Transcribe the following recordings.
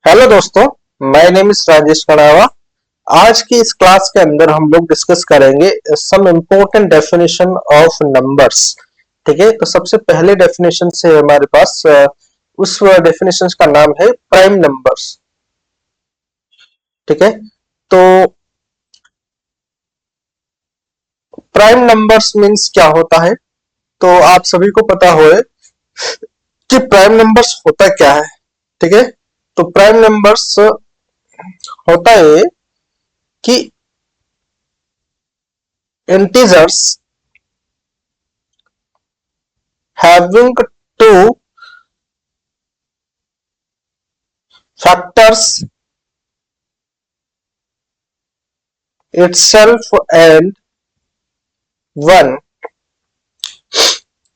Hello दोस्तों, my name is Rajesh कनावा। आज की इस क्लास के अंदर हम लोग डिस्कस करेंगे some important definition of numbers. ठीक है, तो सबसे पहले डेफिनेशन से हमारे पास उस डेफिनेशन का नाम है प्राइम नंबर्स। ठीक है, तो प्राइम नंबर्स मीन्स क्या होता है, तो आप सभी को पता हो कि प्राइम नंबर्स होता क्या है। ठीक है, तो प्राइम नंबर्स होता है कि integers having two factors itself and one।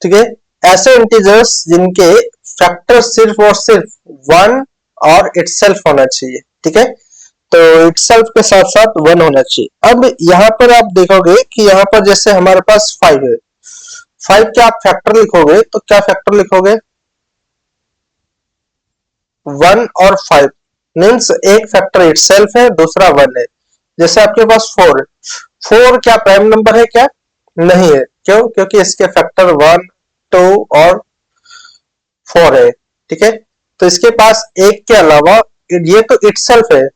ठीक है, ऐसे इंटीजर्स जिनके फैक्टर सिर्फ और सिर्फ वन और इटसेल्फ होना चाहिए। ठीक है, तो इटसेल्फ के साथ साथ वन होना चाहिए। अब यहाँ पर आप देखोगे कि यहाँ पर जैसे हमारे पास फाइव है, फाइव के आप फैक्टर लिखोगे तो क्या फैक्टर लिखोगे? वन और फाइव मीन्स एक फैक्टर इटसेल्फ है, दूसरा वन है। जैसे आपके पास फोर है, फोर क्या प्राइम नंबर है? क्या नहीं है। क्यों? क्योंकि इसके फैक्टर वन, टू और फोर है। ठीक है, तो इसके पास एक के अलावा ये तो इटसेल्फ है।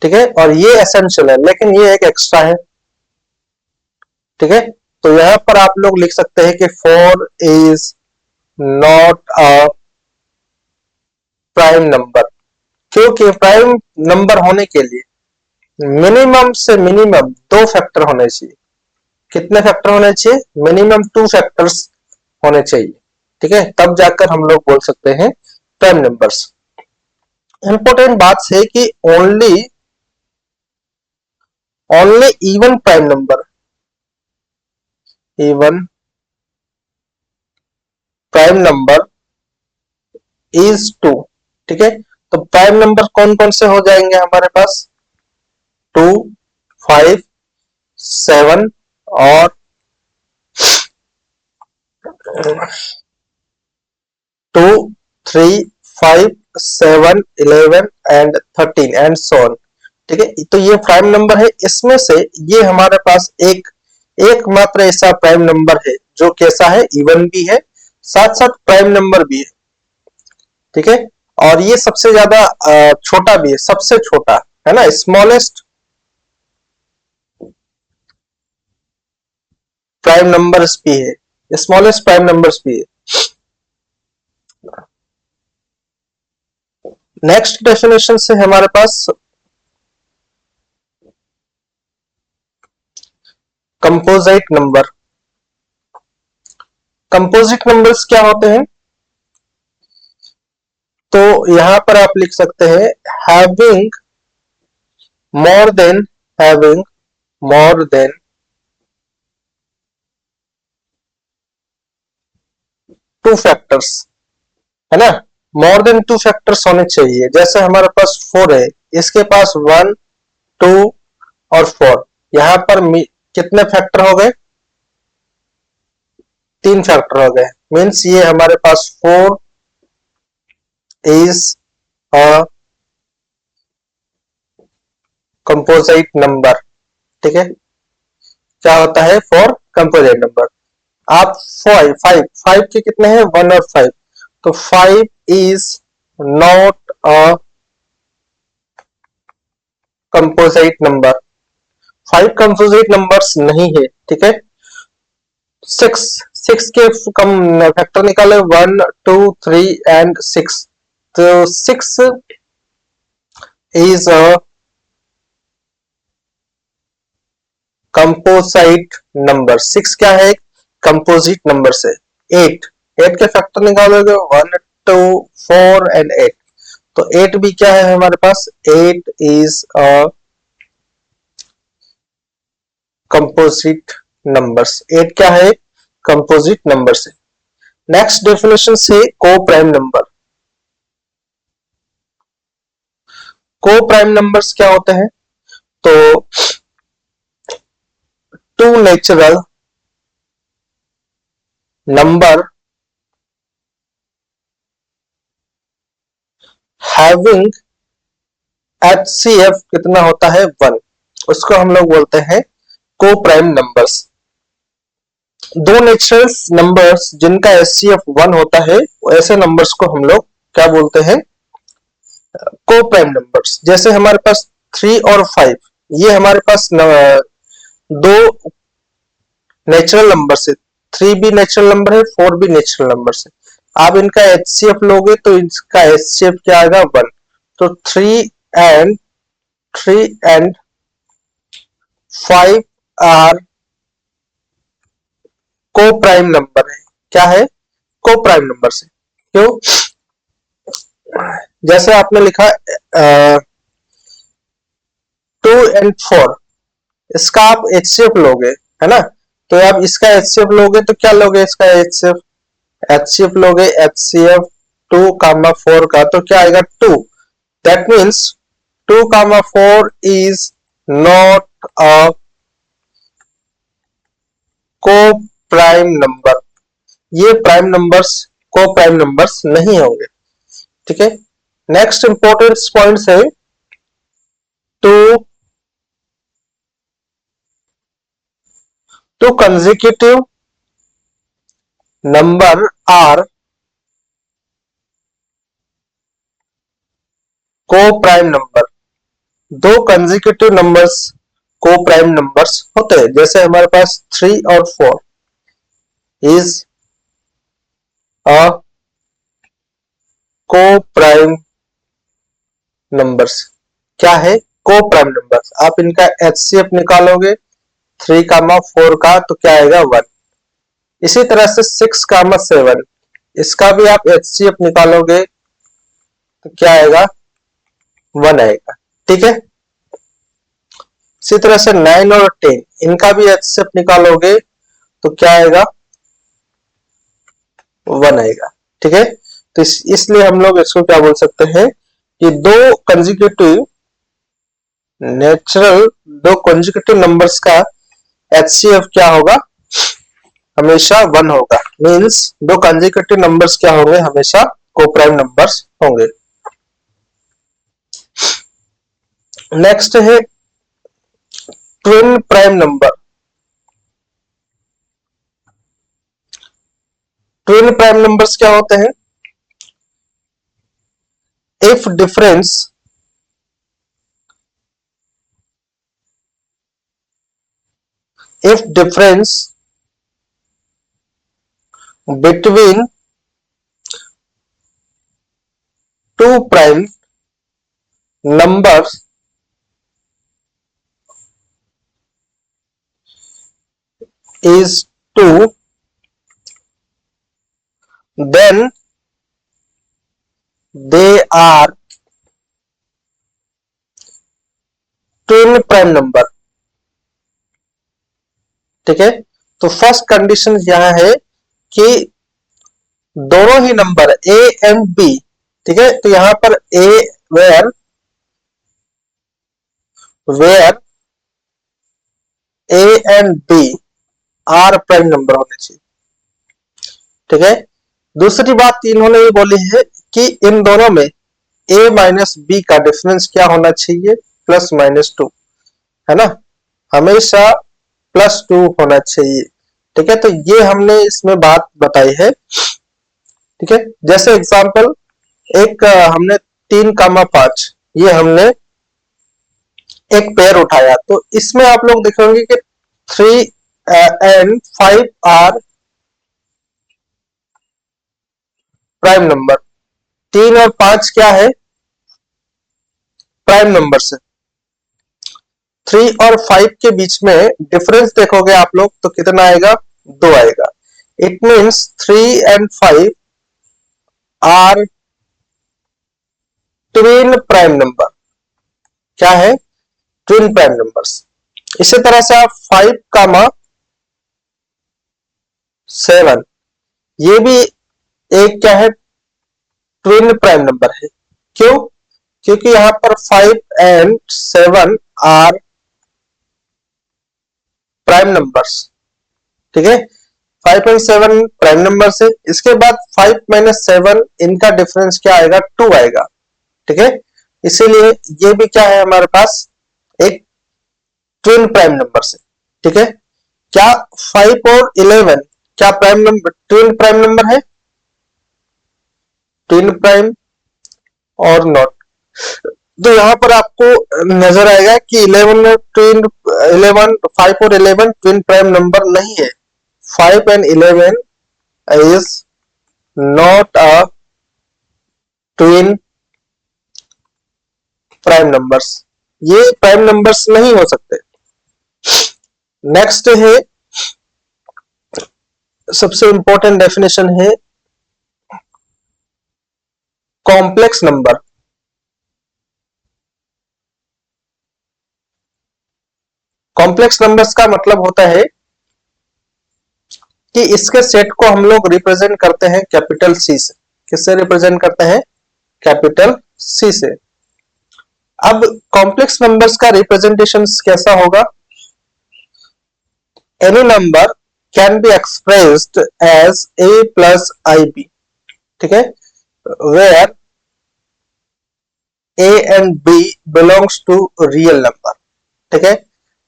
ठीक है, और ये एसेंशियल है, लेकिन ये एक एक्स्ट्रा है। ठीक है, तो यहां पर आप लोग लिख सकते हैं कि four is not a prime number. क्योंकि प्राइम नंबर होने के लिए मिनिमम से मिनिमम दो फैक्टर होने चाहिए। कितने फैक्टर होने चाहिए? मिनिमम टू फैक्टर्स होने चाहिए। ठीक है, तब जाकर हम लोग बोल सकते हैं प्राइम नंबर्स। इंपॉर्टेंट बात है कि only only even prime number, even prime number is two. ठीक है, तो प्राइम नंबर कौन कौन से हो जाएंगे हमारे पास? टू, फाइव, सेवन और two, three, five, seven, 11 and 13 and so on. ठीक है, तो ये प्राइम नंबर है। इसमें से ये हमारे पास एक एकमात्र ऐसा प्राइम नंबर है जो कैसा है? इवन भी है, साथ साथ प्राइम नंबर भी है। ठीक है, और ये सबसे ज्यादा छोटा भी है, सबसे छोटा है ना, स्मॉलेस्ट प्राइम नंबर्स भी है, स्मॉलेस्ट प्राइम नंबर्स भी है। नेक्स्ट डेफिनेशन से हमारे पास कंपोजिट नंबर। कंपोजिट नंबर्स क्या होते हैं? तो यहां पर आप लिख सकते हैं having more than having more than two factors, है ना। मोर देन टू फैक्टर्स होने चाहिए। जैसे हमारे पास फोर है, इसके पास वन, टू और फोर। यहां पर कितने फैक्टर हो गए? तीन फैक्टर हो गए। मीन्स ये हमारे पास four is a composite number. ठीक है, क्या होता है? Four composite number. आप फाइव फाइव फाइव के कितने हैं? वन और फाइव। तो five is not a composite number, five composite numbers नहीं है। ठीक है, सिक्स, सिक्स के कम फैक्टर निकाले, one, two, three and six. तो six is a composite number. Six क्या है? कंपोजिट नंबर से। एट, एट के फैक्टर निकालोगे, one, two, four and eight. तो एट भी क्या है हमारे पास? Eight is a composite numbers. Eight क्या है? कंपोजिट नंबर से। नेक्स्ट डेफिनेशन से coprime number. Coprime numbers क्या होते हैं? तो two natural number having HCF कितना होता है 1, उसको हम लोग बोलते हैं को प्राइम नंबर्स। दो नेचुरल नंबर्स जिनका HCF 1 होता है, ऐसे नंबर्स को हम लोग क्या बोलते हैं, को प्राइम नंबर्स। जैसे हमारे पास 3 और 5, ये हमारे पास दो नेचुरल नंबर है। 3 भी नेचुरल नंबर है, 4 भी नेचुरल नंबर है। आप इनका HCF लोगे तो इसका HCF क्या आएगा 1। तो 3 and 5 आर को प्राइम नंबर है। क्या है, को प्राइम नंबर से। क्यों, जैसे आपने लिखा 2 and 4, इसका आप HCF लोगे, है ना। तो आप इसका HCF लोगे तो क्या लोगे, इसका HCF लोगे, HCF 2, 4 का, तो क्या आएगा 2। दैट मीन्स 2, 4 इज नॉट अ को प्राइम नंबर। ये प्राइम नंबर्स को प्राइम नंबर्स नहीं होंगे। ठीक है, नेक्स्ट इंपॉर्टेंट पॉइंट्स है टू कंसेक्यूटिव नंबर आर को प्राइम नंबर। दो कंसेक्यूटिव नंबर्स को प्राइम नंबर्स होते हैं। जैसे हमारे पास 3 और 4 इज अ को प्राइम नंबर्स। क्या है, को प्राइम नंबर्स। आप इनका HCF निकालोगे 3, 4 का, तो क्या आएगा 1। इसी तरह से 6, 7, इसका भी आप HCF निकालोगे तो क्या आएगा 1 आएगा। ठीक है, इसी तरह से 9 और 10, इनका भी HCF निकालोगे तो क्या आएगा 1 आएगा। ठीक है, तो इसलिए हम लोग इसको क्या बोल सकते हैं कि दो कंसेक्यूटिव नंबर्स का HCF क्या होगा, हमेशा 1 होगा। मींस दो कंसेक्यूटिव नंबर्स क्या होंगे, हमेशा को प्राइम नंबर्स होंगे। नेक्स्ट है twin prime number. Twin prime numbers क्या होते हैं, if difference between two prime numbers is 2, then they are twin prime number। ठीक है, तो फर्स्ट कंडीशन यहां है कि दोनों ही नंबर A एंड B, ठीक है, तो यहां पर A where A and B are prime number होने चाहिए। ठीक है, दूसरी बात इन्होंने ये बोली है कि इन दोनों में A माइनस B का डिफरेंस क्या होना चाहिए, +-2, है ना, हमेशा +2 होना चाहिए। ठीक है, तो ये हमने इसमें बात बताई है। ठीक है, जैसे एग्जांपल एक हमने 3, 5, ये हमने एक पेयर उठाया, तो इसमें आप लोग देखेंगे कि 3 and 5 आर प्राइम नंबर। 3 और 5 क्या है, प्राइम नंबर से। 3 और 5 के बीच में डिफरेंस देखोगे आप लोग तो कितना आएगा, 2 आएगा। It means 3 and 5 are twin prime number. क्या है, ट्विन प्राइम नंबर्स। इसी तरह से आप 5, ये भी एक क्या है, ट्विन प्राइम नंबर है। क्यों, क्योंकि यहां पर 5 and 7 आर प्राइम नंबर्स। ठीक है, 5 and 7 प्राइम नंबर से। इसके बाद 5 - 7 इनका डिफरेंस क्या आएगा, 2 आएगा। ठीक है, इसीलिए ये भी क्या है हमारे पास, एक ट्विन प्राइम नंबर से। ठीक है, क्या 5 और 11 क्या prime number, twin prime number है? ट्विन प्राइम और नॉट। तो यहां पर आपको नजर आएगा कि 11 और ट्विन 11 5 और 11 ट्विन प्राइम नंबर नहीं है। 5 and 11 is not a twin prime numbers, ये प्राइम नंबर्स नहीं हो सकते। नेक्स्ट है, सबसे इंपॉर्टेंट डेफिनेशन है कॉम्प्लेक्स नंबर। कॉम्प्लेक्स नंबर्स का मतलब होता है कि इसके सेट को हम लोग रिप्रेजेंट करते हैं कैपिटल सी से। किससे रिप्रेजेंट करते हैं? कैपिटल सी से। अब कॉम्प्लेक्स नंबर्स का रिप्रेजेंटेशन कैसा होगा? Any number can be expressed as a plus I B. ठीक है, where a and b belongs to real number. ठीक है,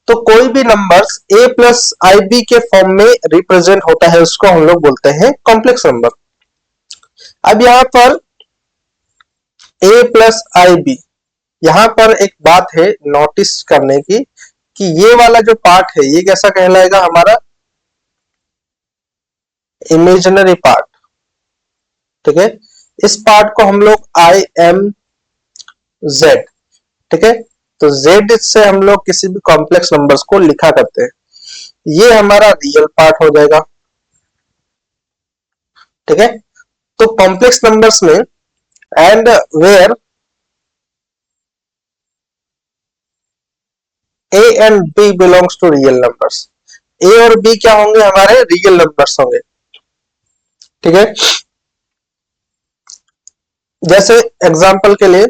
तो कोई भी numbers a plus I B के फॉर्म में रिप्रेजेंट होता है, उसको हम लोग बोलते हैं कॉम्प्लेक्स नंबर। अब यहां पर a प्लस आई बी, यहां पर एक बात है नोटिस करने की कि ये वाला जो पार्ट है ये कैसा कहलाएगा? हमारा इमेजिनरी पार्ट। ठीक है, इस पार्ट को हम लोग आई एम जेड, ठीक है, तो जेड से हम लोग किसी भी कॉम्प्लेक्स नंबर्स को लिखा करते हैं। ये हमारा रियल पार्ट हो जाएगा। ठीक है, तो कॉम्प्लेक्स नंबर्स में and where A and B belongs to real numbers, A और बी क्या होंगे? हमारे रियल नंबर्स होंगे। ठीक है, जैसे एग्जांपल के लिए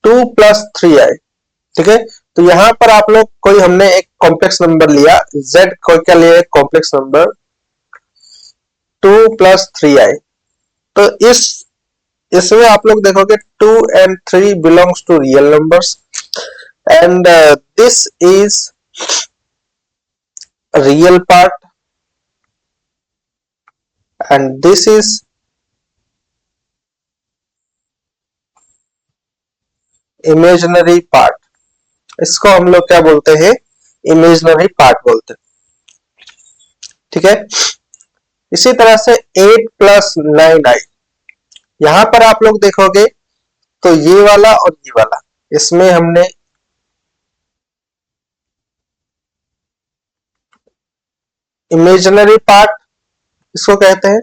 2 प्लस 3i। ठीक है, तो यहां पर आप लोग कोई हमने एक कॉम्प्लेक्स नंबर लिया z, कोई क्या लिया? एक कॉम्प्लेक्स नंबर 2 प्लस 3i। तो इसमें आप लोग देखोगे 2 and 3 belongs to real numbers and this is real part and this is imaginary part. इसको हम लोग क्या बोलते हैं? इमेजिनरी पार्ट बोलते हैं। ठीक है, इसी तरह से 8 प्लस 9i, यहां पर आप लोग देखोगे तो ये वाला और ये वाला, इसमें हमने इमेजिनरी पार्ट इसको कहते हैं,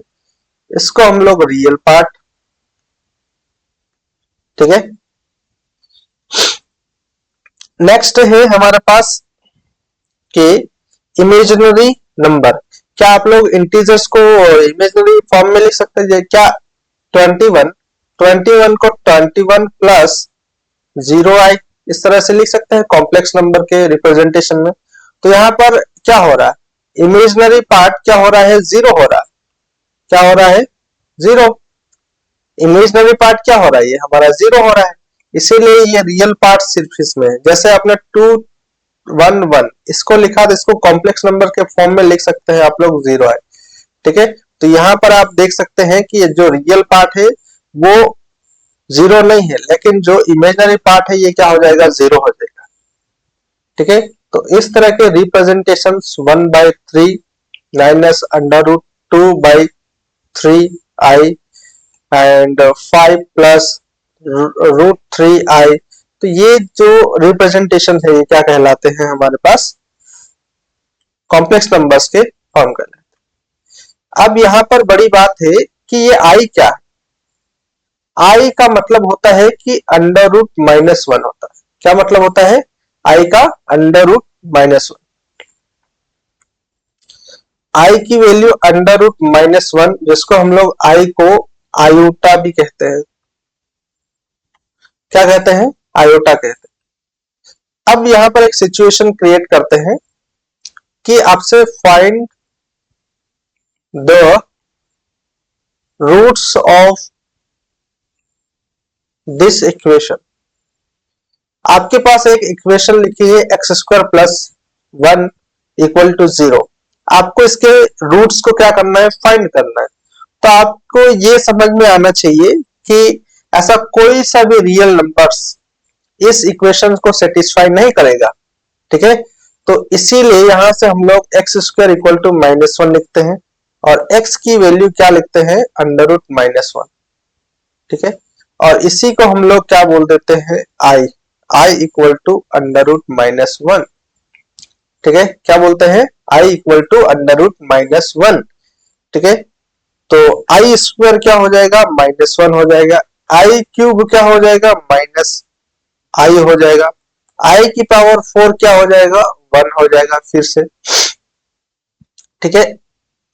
इसको हम लोग रियल पार्ट। ठीक है, नेक्स्ट है हमारे पास के इमेजिनरी नंबर। क्या आप लोग इंटीजर्स को इमेजिनरी फॉर्म में लिख सकते हैं? क्या 21 को 21 प्लस 0i इस तरह से लिख सकते हैं कॉम्प्लेक्स नंबर के रिप्रेजेंटेशन में? तो यहां पर क्या हो रहा है? इमेजिनरी पार्ट क्या हो रहा है? जीरो हो रहा है। क्या हो रहा है? जीरो। इमेजिनरी पार्ट क्या हो रहा है? ये हमारा जीरो हो रहा है, इसीलिए ये रियल पार्ट सिर्फ इसमें है। जैसे आपने 211 इसको लिखा तो इसको कॉम्प्लेक्स नंबर के फॉर्म में लिख सकते हैं आप लोग, जीरो है। ठीक है, तो यहां पर आप देख सकते हैं कि ये जो रियल पार्ट है वो जीरो नहीं है, लेकिन जो इमेजिनरी पार्ट है ये क्या हो जाएगा? जीरो हो जाएगा। ठीक है, तो इस तरह के representation 1/3 minus under root 2/3i and 5 plus root 3i, तो ये जो रिप्रेजेंटेशन है ये क्या कहलाते हैं? हमारे पास कॉम्प्लेक्स नंबर्स के फॉर्म कहलाते हैं। अब यहां पर बड़ी बात है कि ये आई क्या है? आई का मतलब होता है कि अंडर रूट -1 होता है। क्या मतलब होता है? आई का अंडर रूट -1। आई की वैल्यू अंडर रूट -1, जिसको हम लोग आई को आयोटा भी कहते हैं। क्या कहते हैं? आयोटा कहते हैं। अब यहां पर एक सिचुएशन क्रिएट करते हैं कि आपसे find the roots of this equation, आपके पास एक इक्वेशन लिखी है x square plus 1 equal to 0। आपको इसके रूट्स को क्या करना है, फाइंड करना है। तो आपको ये समझ में आना चाहिए कि ऐसा कोई सा भी रियल नंबर्स इस इक्वेशन को सेटिस्फाई नहीं करेगा, ठीक है। तो इसीलिए यहां से हम लोग एक्स स्क्वायर इक्वल टू -1 लिखते हैं और एक्स की वैल्यू क्या लिखते हैं, √-1, ठीक है। और इसी को हम लोग क्या बोल देते हैं, आई इक्वल टू √-1, ठीक है। क्या बोलते हैं, आई इक्वल टू √-1, ठीक है। तो आई स्क्वायर क्या हो जाएगा, -1 हो जाएगा। आई क्यूब क्या हो जाएगा, माइनस आई हो जाएगा। आई की पावर 4 क्या हो जाएगा, 1 हो जाएगा फिर से, ठीक है।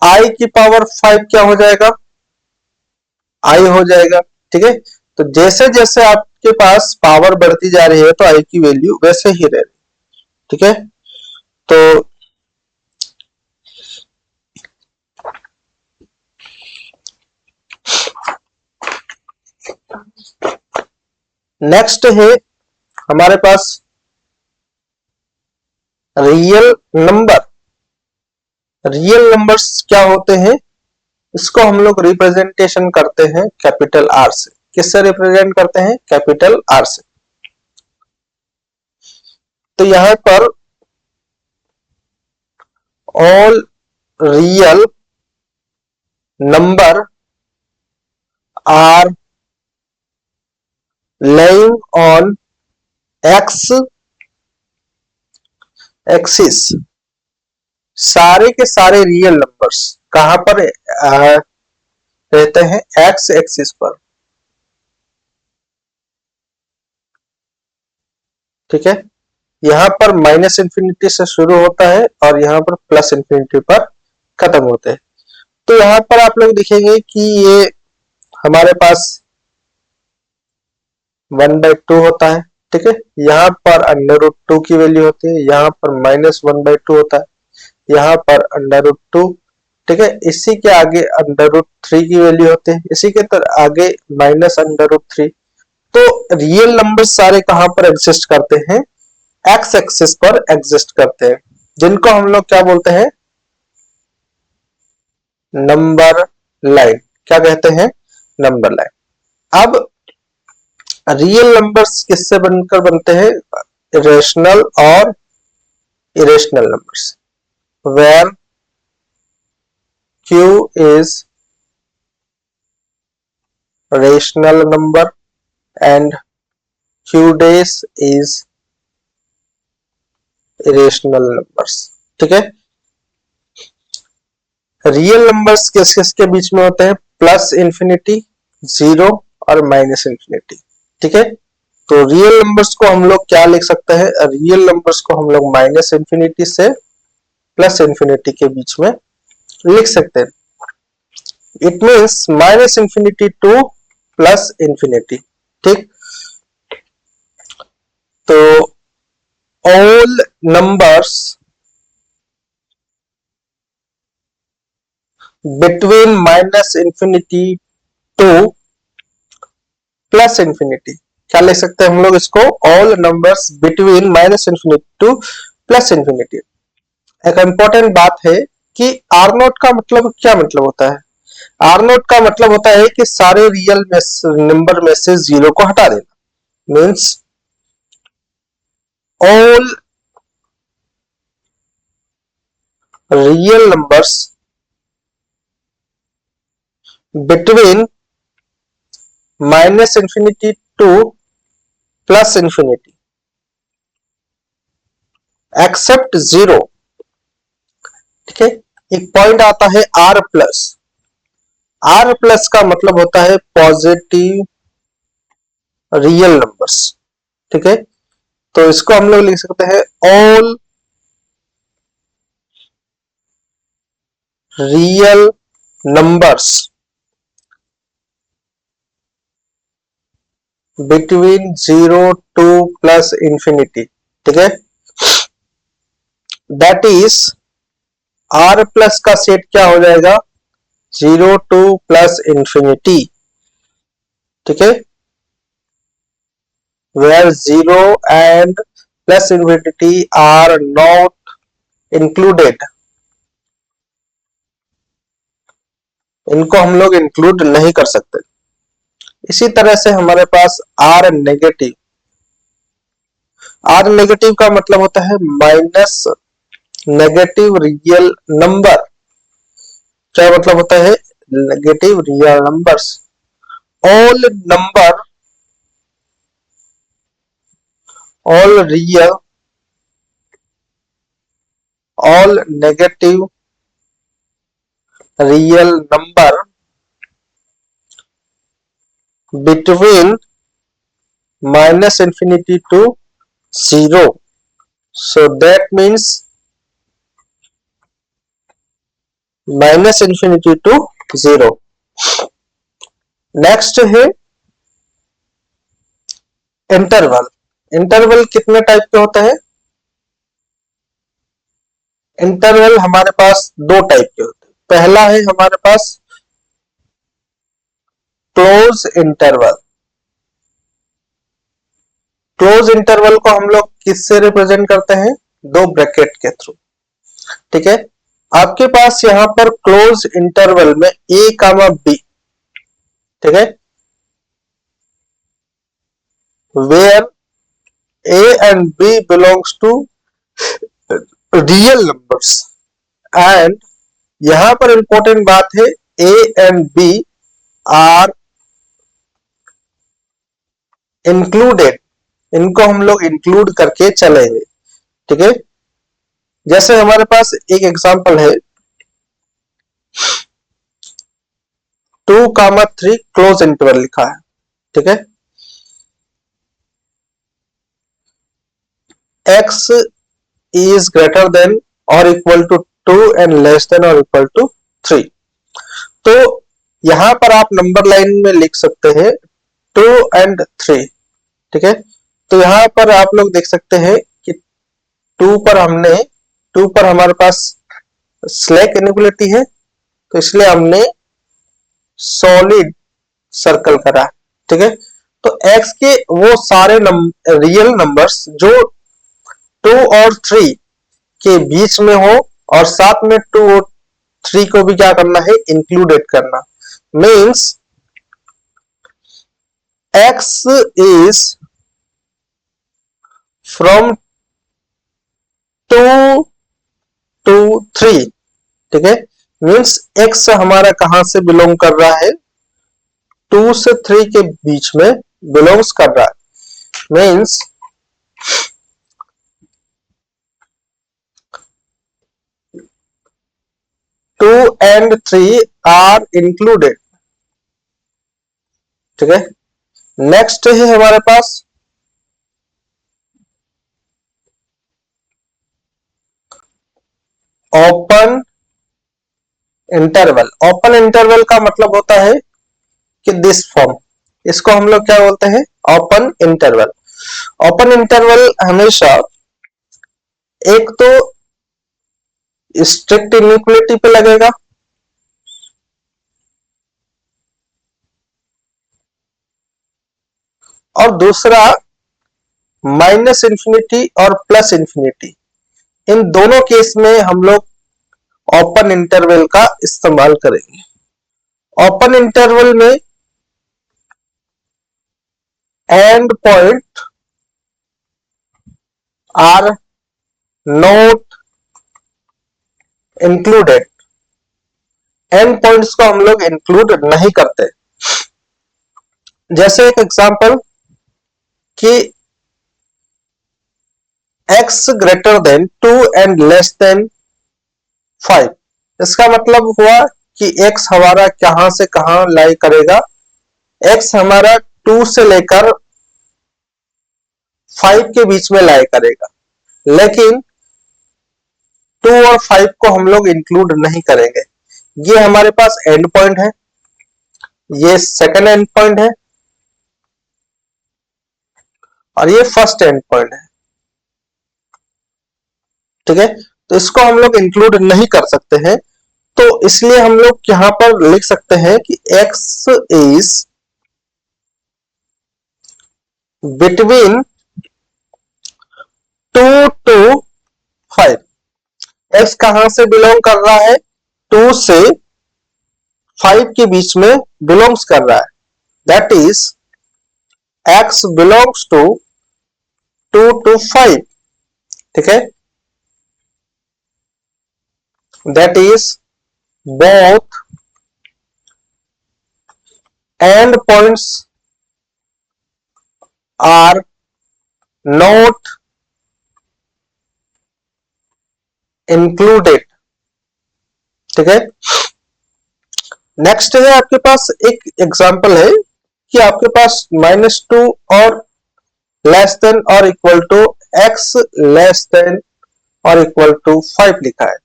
आई की पावर 5 क्या हो जाएगा, आई हो जाएगा, ठीक है। तो जैसे जैसे आपके पास पावर बढ़ती जा रही है तो आई की वैल्यू वैसे ही रह रही, ठीक है। तो नेक्स्ट है हमारे पास रियल नंबर। रियल नंबर्स क्या होते हैं, इसको हम लोग रिप्रेजेंटेशन करते हैं कैपिटल आर से। किससे रिप्रेजेंट करते हैं, कैपिटल आर से। तो यहां पर all real number are laying on x axis, सारे के सारे रियल नंबर्स कहां पर रहते हैं, एक्स एक्सिस पर, ठीक है। यहां पर -∞ से शुरू होता है और यहां पर +∞ पर खत्म होते हैं। तो यहां पर आप लोग देखेंगे कि ये हमारे पास 1/2 होता है, ठीक है। यहाँ पर √2 की वैल्यू होती है, यहाँ पर -1/2 होता है, यहाँ पर √2, ठीक है। इसी के आगे √3 की वैल्यू होती है, इसी के आगे -√3। तो रियल नंबर सारे कहां पर एग्जिस्ट करते हैं, एक्स एक्सिस पर एग्जिस्ट करते हैं, जिनको हम लोग क्या बोलते हैं, नंबर लाइन। क्या कहते हैं, नंबर लाइन। अब रियल नंबर्स किससे बनकर बनते हैं, रेशनल और irrational numbers, where Q is rational number and Q days is irrational numbers, ठीक है। रियल नंबर्स किस किस के बीच में होते हैं, +∞, 0 और -∞, ठीक है। तो रियल नंबर्स को हम लोग क्या लिख सकते हैं, रियल नंबर्स को हम लोग -∞ से +∞ के बीच में लिख सकते हैं। इट मीन्स -∞ टू +∞, ठीक। तो ऑल नंबर्स बिटवीन -∞ टू +∞, क्या लिख सकते हैं हम लोग इसको, ऑल नंबर्स बिटवीन -∞ टू +∞। एक इंपॉर्टेंट बात है कि आर नोट का मतलब क्या मतलब होता है, आर नोट का मतलब होता है कि सारे रियल नंबर में से 0 को हटा देना, means all real numbers between -∞ to +∞ except 0, ठीक है। एक पॉइंट आता है आर प्लस, आर प्लस का मतलब होता है पॉजिटिव रियल नंबर्स, ठीक है। तो इसको हम लोग लिख सकते हैं all real numbers between 0 to +∞, ठीक है। दैट इज आर प्लस का सेट क्या हो जाएगा, 0 टू +∞, ठीक है। where 0 and plus infinity are not included, इनको हम लोग इंक्लूड नहीं कर सकते। इसी तरह से हमारे पास आर नेगेटिव, आर नेगेटिव का मतलब होता है माइनस नेगेटिव रियल नंबर। क्या मतलब होता है? Negative real numbers, all number, all real, all negative real number between minus infinity to 0. So that means minus infinity to 0. Next है इंटरवल। इंटरवल कितने टाइप के होते हैं? इंटरवल हमारे पास दो टाइप के होते हैं। पहला है हमारे पास क्लोज इंटरवल। क्लोज इंटरवल को हम लोग किससे रिप्रेजेंट करते हैं? दो ब्रैकेट के थ्रू। ठीक है, आपके पास यहां पर क्लोज इंटरवल में ए कामा बी, ठीक है, where A and B belongs to real numbers, and यहां पर इंपॉर्टेंट बात है a and b are included, इनको हम लोग इंक्लूड करके चलेंगे। ठीक है, जैसे हमारे पास एक एग्जांपल है 2,3 क्लोज इंटरवल लिखा है। ठीक है, x is greater than or equal to 2 and less than or equal to 3। तो यहां पर आप नंबर लाइन में लिख सकते हैं 2 and 3। ठीक है, तो यहां पर आप लोग देख सकते हैं कि 2 पर हमारे पास स्लैक इनइक्वालिटी है, तो इसलिए हमने सॉलिड सर्कल करा। ठीक है, तो x के वो सारे रियल नंबर्स जो 2 और 3 के बीच में हो और साथ में 2 और 3 को भी क्या करना है? इंक्लूडेड करना। Means x is from 2 to 3। ठीक है, मीन्स x हमारा कहां से बिलोंग कर रहा है? 2 से 3 के बीच में बिलोंग्स कर रहा है। Means two and 3 are included. ठीक है, नेक्स्ट है हमारे पास ओपन इंटरवल। ओपन इंटरवल का मतलब होता है कि दिस फॉर्म, इसको हम लोग क्या बोलते हैं? Open interval. ओपन इंटरवल हमेशा एक तो स्ट्रिक्ट इनइक्वालिटी पे लगेगा, और दूसरा माइनस इंफिनिटी और प्लस इंफिनिटी, इन दोनों केस में हम लोग ओपन इंटरवल का इस्तेमाल करेंगे। ओपन इंटरवल में end point are not included, end points को हम लोग इंक्लूड नहीं करते। जैसे एक एग्जांपल कि x greater than 2 and less than 5, इसका मतलब हुआ कि x हमारा कहां से कहां लाई करेगा? x हमारा 2 से लेकर 5 के बीच में लाई करेगा, लेकिन 2 और 5 को हम लोग इंक्लूड नहीं करेंगे। ये हमारे पास एंड पॉइंट है, ये सेकंड एंड पॉइंट है, और ये फर्स्ट एंड पॉइंट है। ठीक है, तो इसको हम लोग इंक्लूड नहीं कर सकते हैं, तो इसलिए हम लोग यहां पर लिख सकते हैं कि x is between 2 to 5। x कहां से बिलोंग कर रहा है? 2 से 5 के बीच में बिलोंग्स कर रहा है। That is x belongs to 2 to 5। ठीक है, that is both end points are not included। ठीक है, नेक्स्ट है आपके पास एक एग्जांपल है कि आपके पास -2 और लेस देन और equal to x less than और इक्वल टू 5 लिखा है।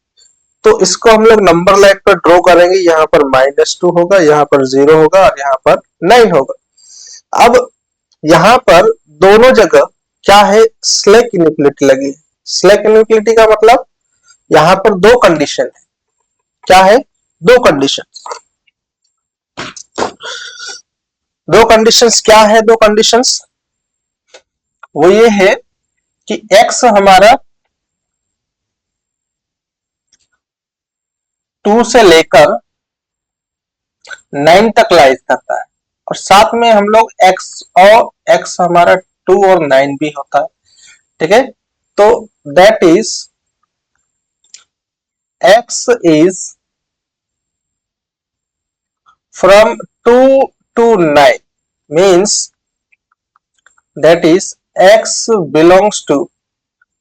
तो इसको हम लोग नंबर लाइन पर ड्रॉ करेंगे। यहाँ पर -2 होगा, यहाँ पर 0 होगा और यहाँ पर 9 होगा। अब यहाँ पर दोनों जगह क्या है? स्लैक इनइक्वालिटी लगी। स्लैक इनइक्वालिटी का मतलब यहाँ पर दो कंडीशन है। क्या है? दो कंडीशन। दो कंडीशंस क्या है? दो कंडीशंस वो ये है कि x हमारा 2 से लेकर 9 तक लाइज करता है और साथ में हम लोग x हमारा 2 और 9 भी होता है। ठीक है, तो that is x is from 2 to 9 means that is x belongs to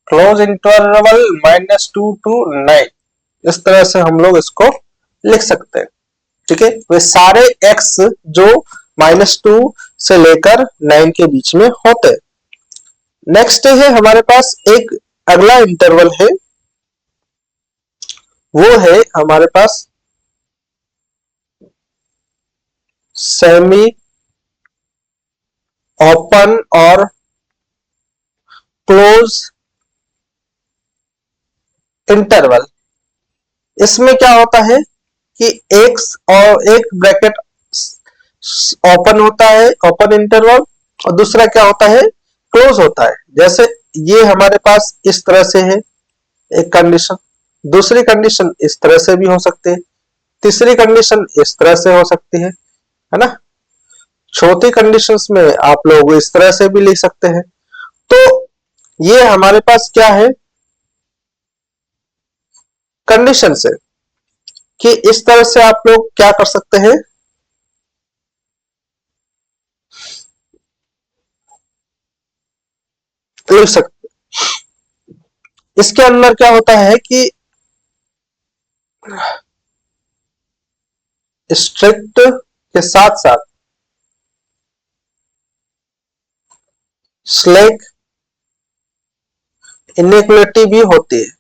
close interval -2 to 9। इस तरह से हम लोग इसको लिख सकते हैं। ठीक है, वे सारे x जो -2 से लेकर 9 के बीच में होते हैं। नेक्स्ट है हमारे पास एक अगला इंटरवल है, वो है हमारे पास सेमी ओपन और क्लोज इंटरवल। इसमें क्या होता है कि एक ब्रैकेट ओपन होता है, ओपन इंटरवल, और दूसरा क्या होता है? क्लोज होता है। जैसे ये हमारे पास इस तरह से है एक कंडीशन, दूसरी कंडीशन इस तरह से भी हो सकती है, तीसरी कंडीशन इस तरह से हो सकती है ना। चौथी कंडीशंस में आप लोग इस तरह से भी लिख सकते हैं। तो ये हमारे पास क्या है? कंडीशन है कि इस तरह से आप लोग क्या कर सकते हैं? लिख सकते। इसके अंदर क्या होता है कि स्ट्रिक्ट के साथ साथ स्लैक इनइक्वालिटी भी होती है।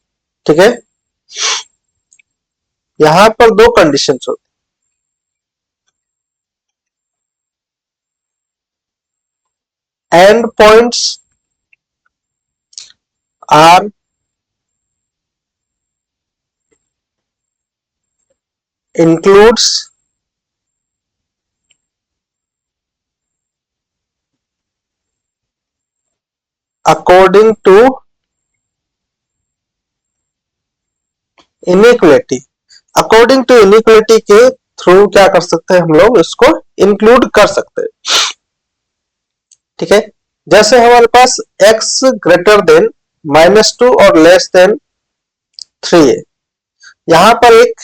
ठीक है, यहां पर दो कंडीशंस होती है। End points are includes according to inequality. According to inequality के थ्रू क्या कर सकते हैं? हम लोग इसको इंक्लूड कर सकते हैं। ठीक है, जैसे हमारे पास x ग्रेटर देन -2 और लेस देन 3 है। यहां पर एक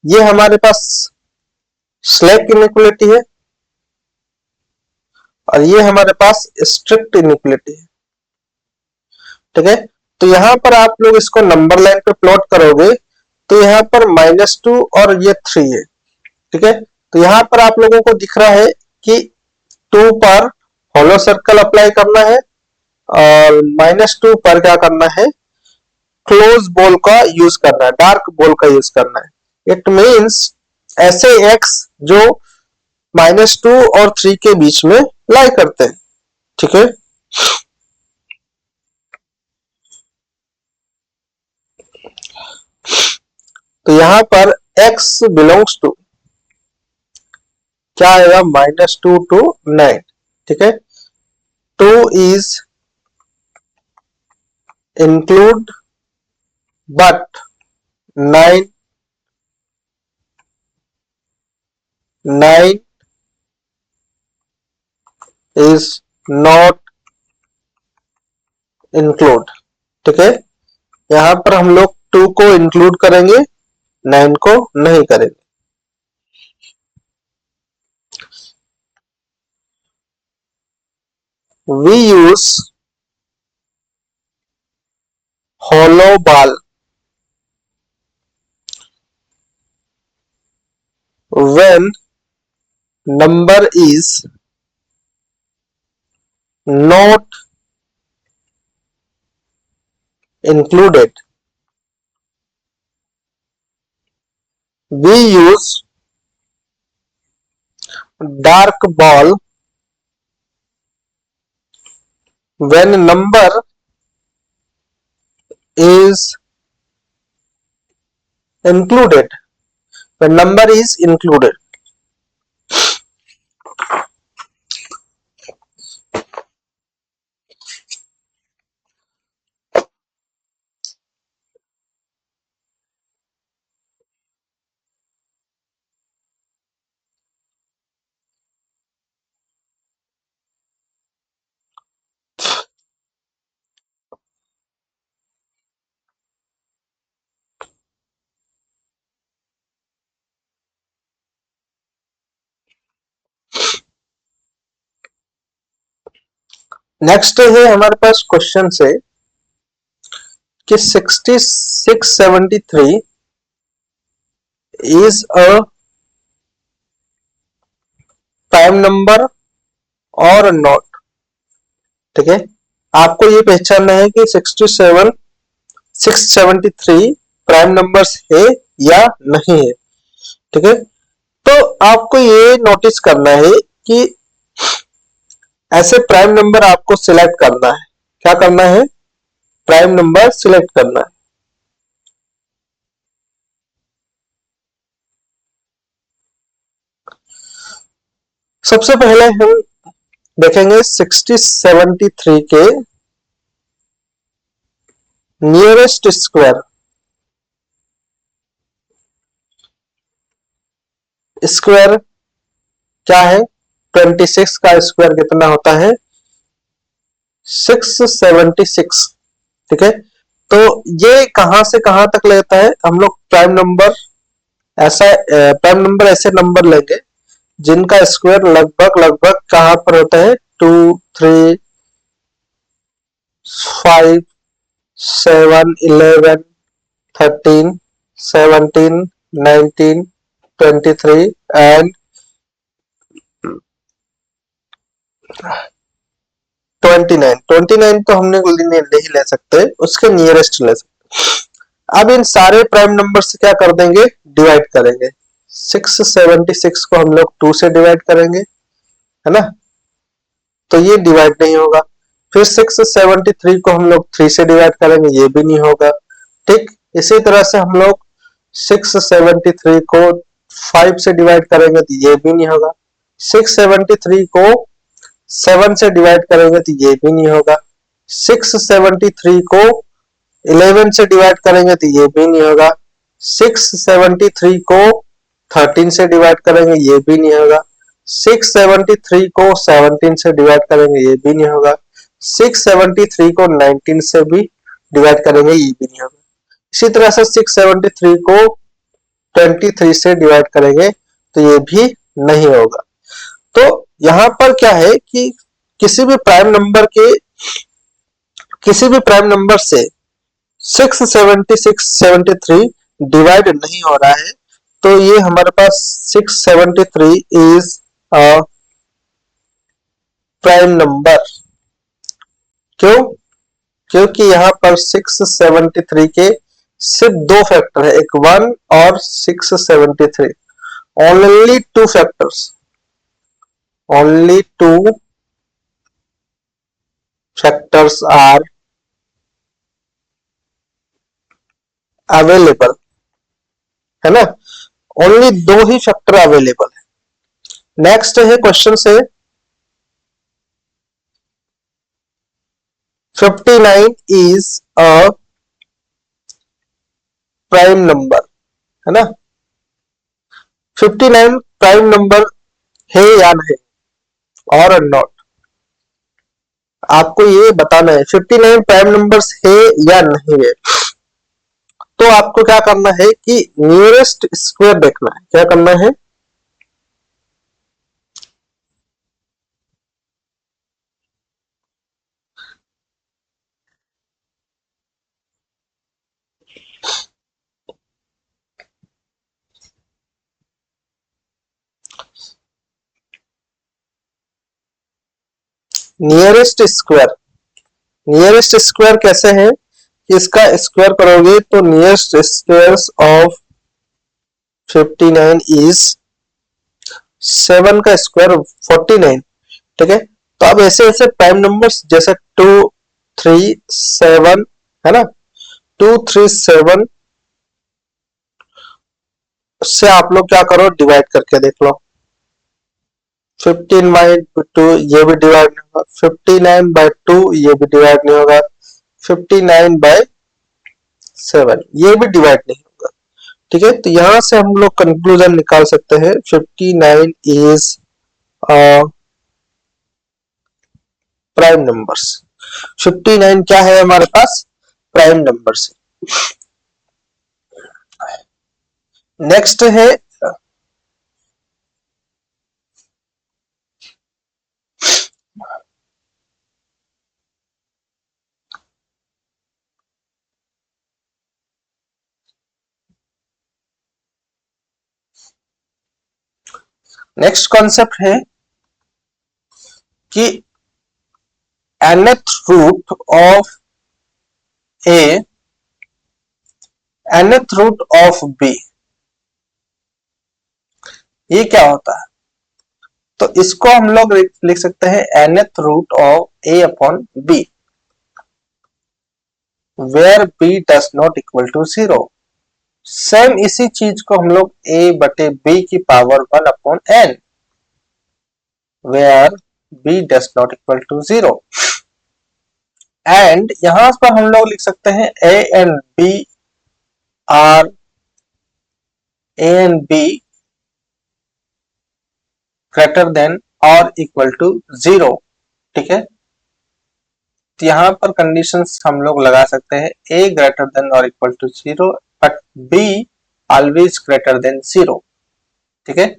ये हमारे पास स्लैक इनइक्वालिटी है और ये हमारे पास स्ट्रिक्ट इनइक्वालिटी है। ठीक है, तो यहां पर आप लोग इसको नंबर लाइन पे प्लॉट करोगे तो यहां पर -2 और ये 3 है। ठीक है, तो यहां पर आप लोगों को दिख रहा है कि 2 पर होलो सर्कल अप्लाई करना है और -2 पर क्या करना है? क्लोज बॉल का यूज करना है, डार्क बॉल का यूज करना है। इट मीन्स ऐसे x जो -2 और 3 के बीच में लाई करते हैं। ठीक है, तो यहां पर x बिलोंग्स टू क्या आएगा? -2 to 9। ठीक है, 2 is include but 9 is not include। ठीक है, यहां पर हम लोग 2 को इंक्लूड करेंगे, 9 को नहीं करेंगे। We use hollow ball when number is not included। We use dark ball when number is included। When number is included। Next है हमारे पास क्वेश्चन से कि 6673 is a प्राइम नंबर और नॉट। ठीक है, आपको ये पहचानना है कि 673 प्राइम नंबर्स है या नहीं है। ठीक है, तो आपको ये नोटिस करना है कि ऐसे प्राइम नंबर आपको सिलेक्ट करना है। क्या करना है? प्राइम नंबर सिलेक्ट करना है। सबसे पहले हम देखेंगे 6073 के नियरेस्ट स्क्वायर। स्क्वायर क्या है? 26 का स्क्वायर कितना होता है? 676। ठीक है, तो ये कहां से कहां तक लेता है? हम लोग प्राइम नंबर ऐसे नंबर लेंगे जिनका स्क्वायर लगभग लगभग कहां पर होता है? 2, 3, 5, 7, 11, 13, 17, 19, 23 एंड 29। 29 तो हमने नहीं ले सकते, उसके नियरेस्ट ले सकते। अब इन सारे प्राइम नंबर से क्या कर देंगे? डिवाइड करेंगे। 676 को हम लोग 2 से डिवाइड करेंगे, है ना, तो ये डिवाइड नहीं होगा। फिर 673 को हम लोग 3 से डिवाइड करेंगे, ये भी नहीं होगा। ठीक, इसी तरह से हम लोग 673 को 5 से डिवाइड करेंगे तो ये भी नहीं होगा। 673 को 7 से डिवाइड करेंगे तो ये भी नहीं होगा। 673 को 11 से डिवाइड करेंगे तो ये भी नहीं होगा। 673 को 13 से डिवाइड करेंगे, ये भी नहीं होगा। 673 को 17 से डिवाइड करेंगे, ये भी नहीं होगा। 673 को 19 से भी डिवाइड करेंगे, ये भी नहीं होगा। इसी तरह से 673 को 23 से डिवाइड करेंगे तो ये भी नहीं होगा। तो यहां पर क्या है कि किसी भी प्राइम नंबर से 673 डिवाइड नहीं हो रहा है, तो ये हमारे पास 673 इज अ प्राइम नंबर। क्यों? क्योंकि यहां पर 673 के सिर्फ 2 फैक्टर है, एक 1 और 673। Only 2 factors, only 2 factors are available, है ना, ओनली 2 ही फैक्टर अवेलेबल है। नेक्स्ट है क्वेश्चन से 59 is a प्राइम नंबर, है ना। 59 प्राइम नंबर है या नहीं, और नॉट, आपको ये बताना है 59 प्राइम नंबर्स है या नहीं है। तो आपको क्या करना है कि नियरेस्ट स्क्वायर देखना है। क्या करना है, नियरेस्ट स्क्वायर। नियरेस्ट स्क्वायर कैसे है कि इसका स्क्वायर करोगे तो नियरेस्ट स्क्वायर ऑफ 59 इज 7 का स्क्वायर 49, ठीक है। तो अब ऐसे ऐसे प्राइम नंबर्स जैसे 2 3 7, है ना, 2 3 7 से आप लोग क्या करो, डिवाइड करके देख लो। 15/2 ये भी डिवाइड नहीं होगा, 59/2 ये भी डिवाइड नहीं होगा, 59/7 ये भी डिवाइड नहीं होगा, ठीक है। तो यहां से हम लोग कंक्लूजन निकाल सकते हैं 59 इज प्राइम नंबर्स। 59 क्या है हमारे पास, प्राइम नंबर्स। नेक्स्ट है, नेक्स्ट कॉन्सेप्ट है कि nth root of a, nth root of b, ये क्या होता है। तो इसको हम लोग लिख सकते हैं nth root of a upon b, where b does not equal to 0। Same इसी चीज को हम लोग a बटे b की power 1 upon n, where b does not equal to 0। And यहां पर हम लोग लिख सकते हैं a and b are, a and b greater than और इक्वल टू 0, ठीक है। तो यहाँ पर कंडीशंस हम लोग लगा सकते हैं a ग्रेटर देन और equal to 0 but b always greater than 0, ठीक है।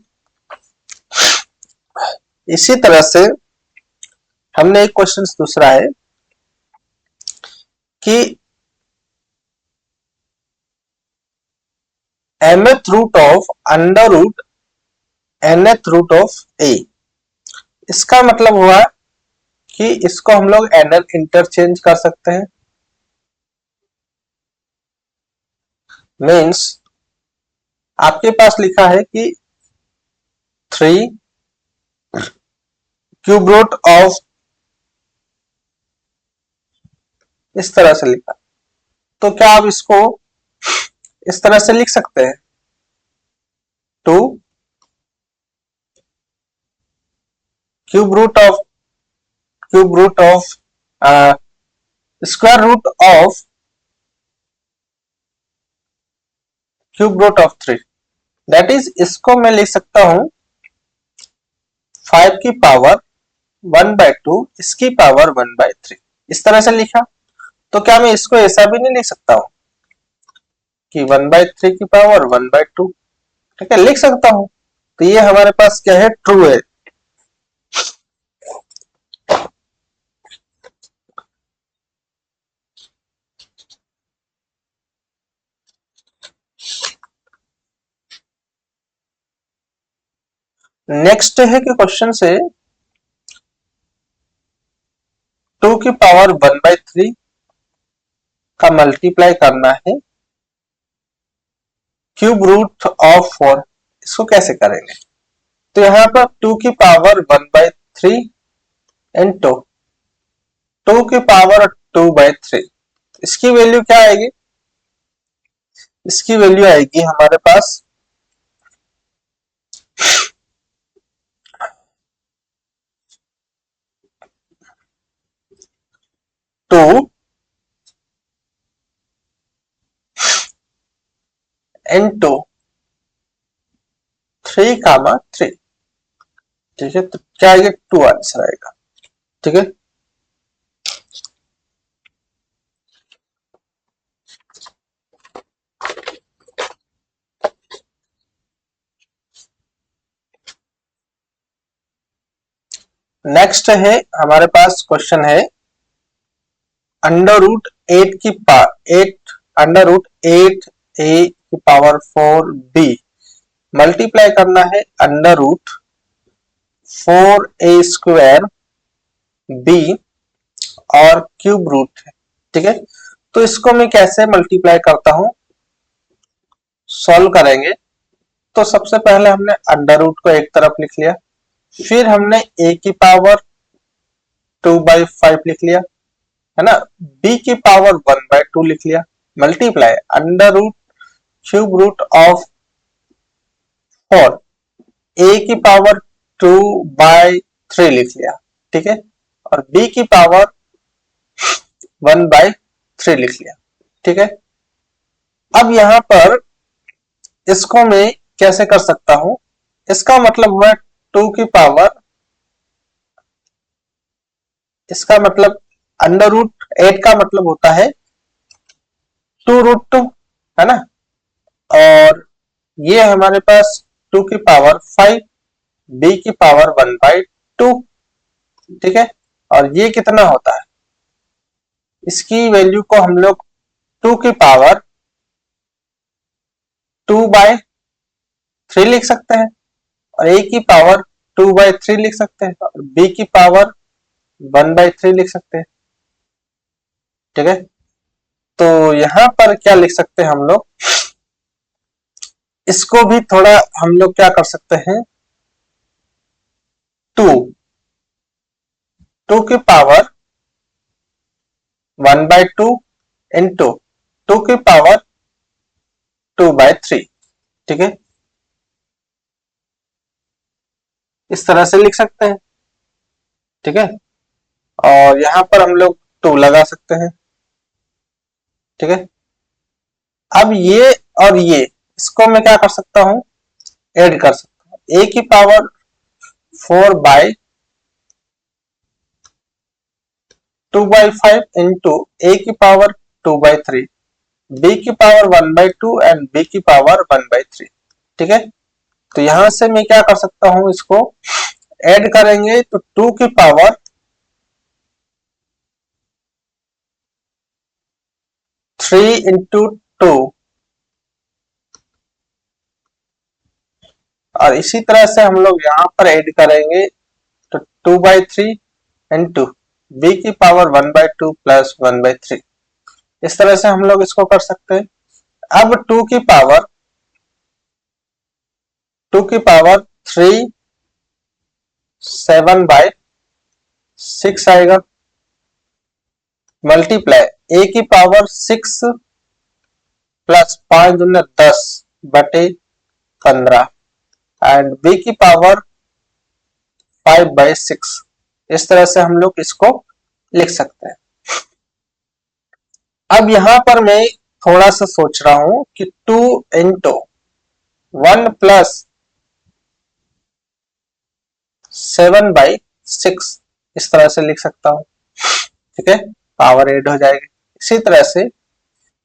इसी तरह से हमने एक क्वेश्चन दूसरा है कि mth root of under root nth root of a, इसका मतलब हुआ कि इसको हम लोग nl इंटरचेंज कर सकते हैं। मीन्स आपके पास लिखा है कि 3 क्यूब रूट ऑफ, इस तरह से लिखा, तो क्या आप इसको इस तरह से लिख सकते हैं, 2 cube root of, cube root of square root of cube root of 3, that is इसको मैं लिख सकता हूं 5 की पावर 1/2, इसकी पावर 1/3, इस तरह से लिखा। तो क्या मैं इसको ऐसा भी नहीं लिख सकता हूं कि 1/3 की पावर 1/2, ठीक है, लिख सकता हूं। तो ये हमारे पास क्या है, ट्रू है। नेक्स्ट है कि क्वेश्चन से 2 की पावर 1/3 का मल्टीप्लाई करना है क्यूब रूट ऑफ 4, इसको कैसे करेंगे। तो यहां पर 2 की पावर 1/3 इंटू 2 की पावर 2/3, इसकी वैल्यू क्या आएगी, इसकी वैल्यू आएगी हमारे पास 2 इंटू 3, 3। ठीक है, तो क्या ये 2 आंसर आएगा। ठीक है, नेक्स्ट है हमारे पास क्वेश्चन है अंडर रूट 8 की power 8 under root 8 a⁴b multiply करना है अंडर रूट 4a² b और क्यूब रूट है। ठीक है, तो इसको मैं कैसे मल्टीप्लाई करता हूं, सॉल्व करेंगे। तो सबसे पहले हमने अंडर रूट को एक तरफ लिख लिया, फिर हमने a की पावर 2/5 लिख लिया, है ना, b की पावर 1/2 लिख लिया, multiply under root cube root of 4 a की पावर 2/3 लिख लिया। ठीक है, और b की पावर 1/3 लिख लिया। ठीक है, अब यहां पर इसको मैं कैसे कर सकता हूं, इसका मतलब हुआ 2 की पावर, इसका मतलब अंडर रूट 8 का मतलब होता है 2√2, है ना, और ये हमारे पास 2 की पावर 5, b की पावर 1/2। ठीक है, और ये कितना होता है, इसकी वैल्यू को हम लोग 2 की पावर 2/3 लिख सकते हैं, और a की पावर 2/3 लिख सकते हैं, और b की पावर 1/3 लिख सकते हैं। ठीक है, तो यहां पर क्या लिख सकते हैं हम लोग, इसको भी थोड़ा हम लोग क्या कर सकते हैं, 2 की पावर 1/2 इंटू 2 की पावर 2/3। ठीक है, इस तरह से लिख सकते हैं। ठीक है, और यहां पर हम लोग 2 लगा सकते हैं। ठीक है, अब ये और ये, इसको मैं क्या कर सकता हूं, ऐड कर सकता हूं, a की पावर 4/2/5 इंटू a की पावर 2/3, b की पावर 1/2 एंड b की पावर 1/3। ठीक है, तो यहां से मैं क्या कर सकता हूं, इसको ऐड करेंगे तो 2 की पावर 3 into 2, और इसी तरह से हम लोग यहाँ पर ऐड करेंगे तो 2/3 इंटू बी की पावर 1/2 प्लस 1/3। इस तरह से हम लोग इसको कर सकते हैं। अब 2 की पावर 3 7/6 आएगा, मल्टीप्लाई a की पावर 6 प्लस 5×10/15 एंड b की पावर 5/6। इस तरह से हम लोग इसको लिख सकते हैं। अब यहां पर मैं थोड़ा सा सोच रहा हूं कि 2 into 1 प्लस 7/6 इस तरह से लिख सकता हूं। ठीक है, पावर ऐड हो जाएगी। इसी तरह से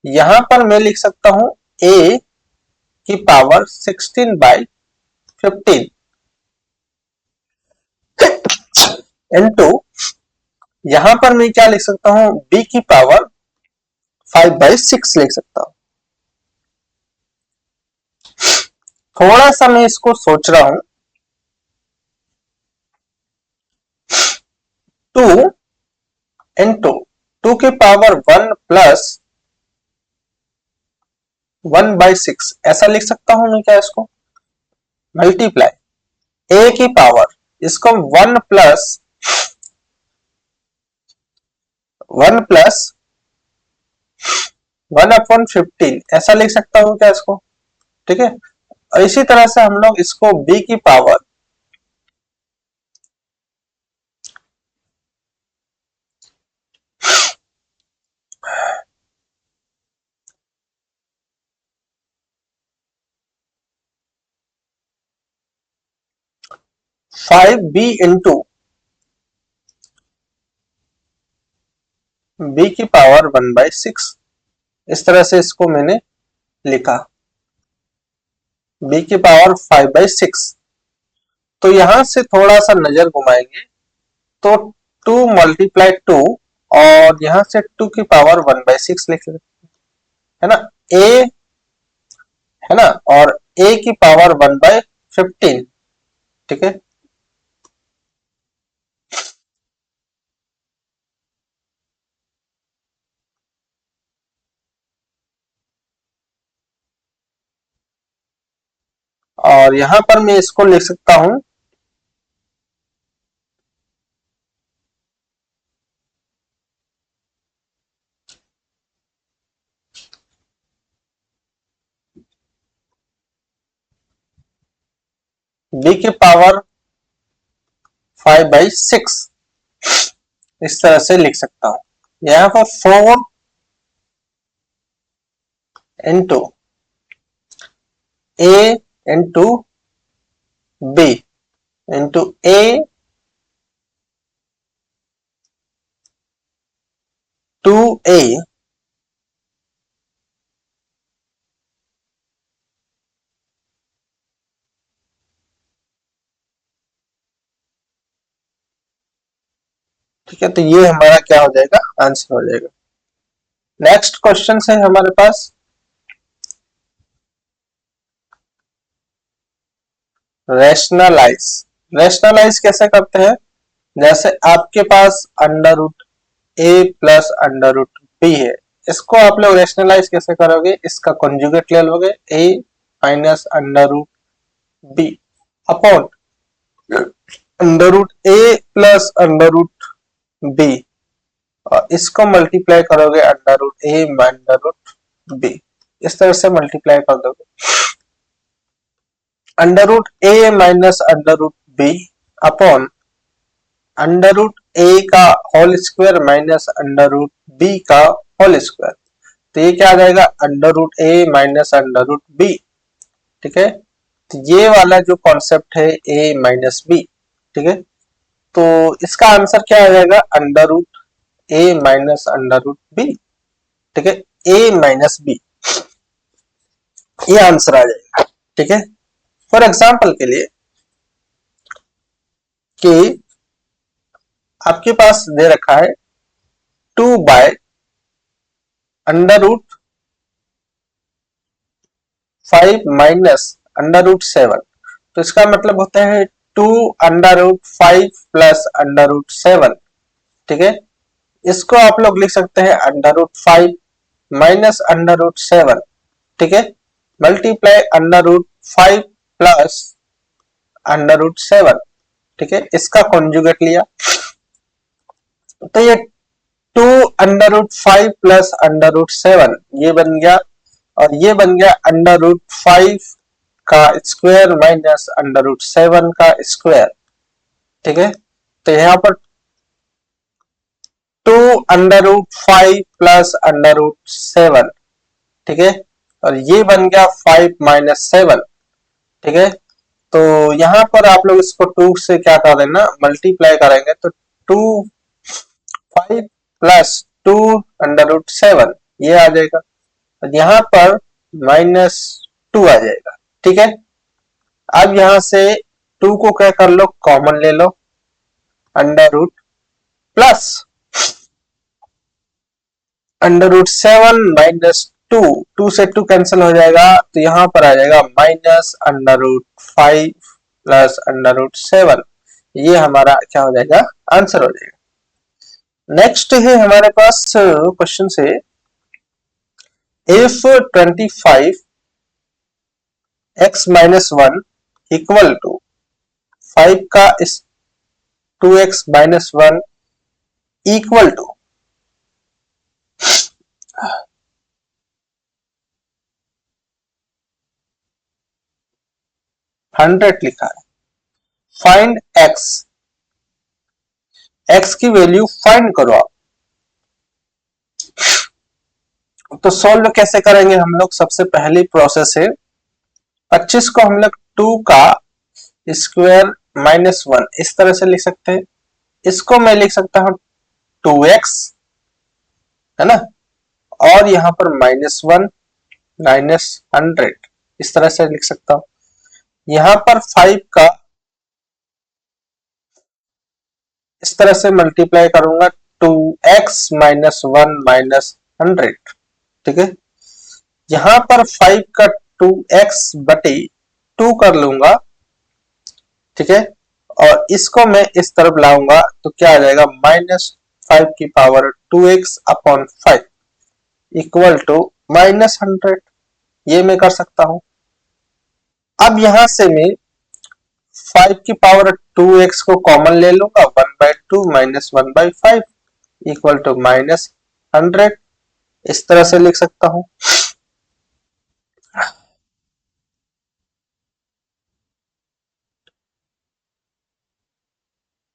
यहां पर मैं लिख सकता हूं a की पावर 16/15 इंटू, यहां पर मैं क्या लिख सकता हूं, b की पावर 5/6 लिख सकता हूं। थोड़ा सा मैं इसको सोच रहा हूं, 2 की पावर 1 प्लस 1/6 ऐसा लिख सकता हूं मैं क्या, इसको मल्टीप्लाई a की पावर, इसको 1 प्लस 1/15 ऐसा लिख सकता हूं क्या इसको। ठीक है, और इसी तरह से हम लोग इसको b की पावर 5b इंटू b की पावर 1/6, इस तरह से इसको मैंने लिखा, b की पावर 5/6। तो यहां से थोड़ा सा नजर घुमाएंगे तो 2 मल्टीप्लाई 2 और यहां से 2 की पावर 1/6 लिख सकते है ना, a है ना, और a की पावर 1/15, ठीक है। और यहां पर मैं इसको लिख सकता हूं b की पावर 5/6, इस तरह से लिख सकता हूं। यहाँ पर 4 into a into b into a 2a ठीक है। तो ये हमारा क्या हो जाएगा, आंसर हो जाएगा। नेक्स्ट क्वेश्चन है हमारे पास रैशनलाइज। रैशनलाइज कैसे करते हैं, जैसे आपके पास under root A plus under root B है, इसको आप लोग रैशनलाइज कैसे करोगे, इसका कॉन्जुगेट ले लोगे A minus under root B upon under root A plus under root B, और इसको मल्टीप्लाई करोगे under root A under root B, इस तरह से मल्टीप्लाई कर दोगे। Under root A minus under root B upon under root A का whole square minus under root B का होल स्क्वायर, तो ये क्या आ जाएगा, under root A minus under root B, ठीक है। तो ये वाला जो कॉन्सेप्ट है ए माइनस बी, ठीक है, तो इसका आंसर क्या आ जाएगा, under root A minus under root B, ठीक है, ए माइनस बी, ये आंसर आ जाएगा, ठीक है। फॉर एग्जाम्पल के लिए कि आपके पास दे रखा है 2/√5 माइनस √7, तो इसका मतलब होता है 2/√5 प्लस √7, ठीक है। इसको आप लोग लिख सकते हैं √5 माइनस √7, ठीक है, मल्टीप्लाई √5 प्लस √7, ठीक है, इसका कॉन्जुगेट लिया तो ये 2/√5 प्लस √7 ये बन गया, और ये बन गया √5 का स्क्वायर माइनस √7 का स्क्वायर, ठीक है। तो यहाँ पर 2/5 प्लस √7, ठीक है, और ये बन गया 5 माइनस 7, ठीक है। तो यहाँ पर आप लोग इसको 2 से क्या कर देना, मल्टीप्लाई करेंगे तो 5 प्लस 2/7 ये आ जाएगा, यहाँ पर -2 आ जाएगा, ठीक है। अब यहां से 2 को क्या कर लो, कॉमन ले लो, अंडर रूट प्लस √7 -2, 2 से 2 कैंसिल हो जाएगा, तो यहां पर आ जाएगा -√5 प्लस √7, ये हमारा क्या हो जाएगा, आंसर हो जाएगा। नेक्स्ट है हमारे पास क्वेश्चन से, इफ 25x-1 इक्वल टू 5 का 2x-1 इक्वल टू 100 लिखा है, फाइंड x की वैल्यू फाइंड करो आप। तो सॉल्व कैसे करेंगे हम लोग, सबसे पहली प्रोसेस है 25 को हम लोग 2 का स्क्वायर -1 इस तरह से लिख सकते हैं। इसको मैं लिख सकता हूं 2x, है ना, और यहां पर -1 -100 इस तरह से लिख सकता हूं। यहां पर 5 का इस तरह से मल्टीप्लाई करूंगा 2x -1 -100, ठीक है। यहां पर 5 का 2x बटे 2 कर लूंगा, ठीक है, और इसको मैं इस तरफ लाऊंगा तो क्या आ जाएगा, -5 की power 2x upon 5 equal to -100। ये मैं कर सकता हूं। अब यहां से मैं 5 की पावर 2x को कॉमन ले लूंगा, 1/2 -1/5 इक्वल टू -100 इस तरह से लिख सकता हूं।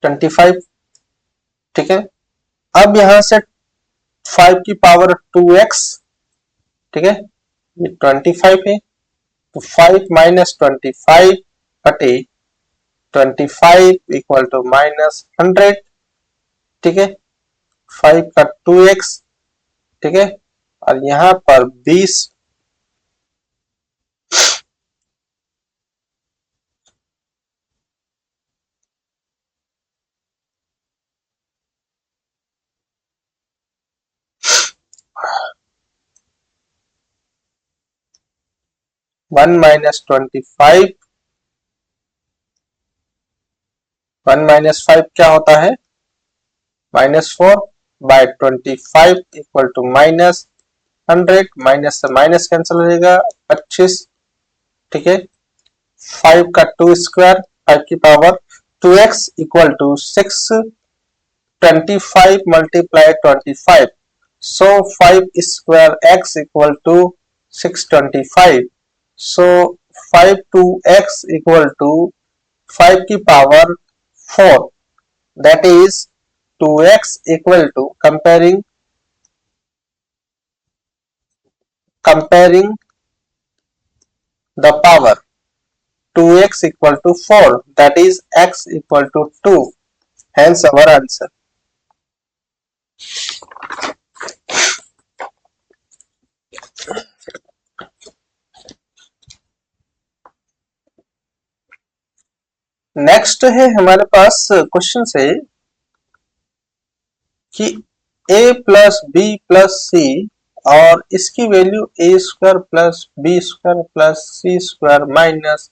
-25, ठीक है। अब यहां से 5 की पावर 2x, ठीक है, ये 25 है, तो 5 - 25 बटे 25 इक्वल टू -100, ठीक है। 5 का 2x, ठीक है, और यहां पर 20 1 - 25 1 - 5 क्या होता है, -4 बाय 25 इक्वल टू -100, माइनस से माइनस कैंसिल हो जाएगा 25, ठीक है। 5 का 2 स्क्वायर, 5 की power 2x equal to 6, 25 multiply 25, so 5 square x equal to 625, so 5 to x equal to 5 की power 4, that is 2x equal to comparing the power 2x equal to 4, that is x equal to 2, hence our answer. Next है हमारे पास question से कि a plus B plus C और इसकी value a square plus B square plus C square minus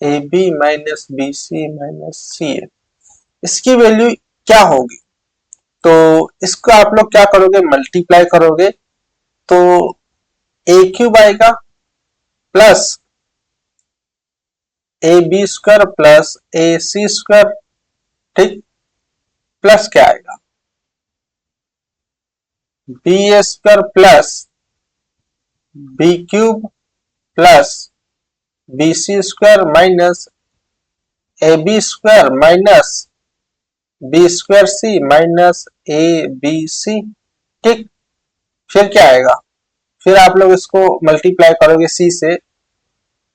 A B minus B C minus C है, इसकी value क्या होगी। तो इसको आप लोग क्या करोगे, मल्टीप्लाई करोगे तो ए क्यूब आएगा plus a b square plus a c square, ठीक, प्लस क्या आएगा, b square plus B cube plus b c square minus ए b square minus b square c minus ए बी सी, ठीक। फिर क्या आएगा, फिर आप लोग इसको मल्टीप्लाई करोगे सी से,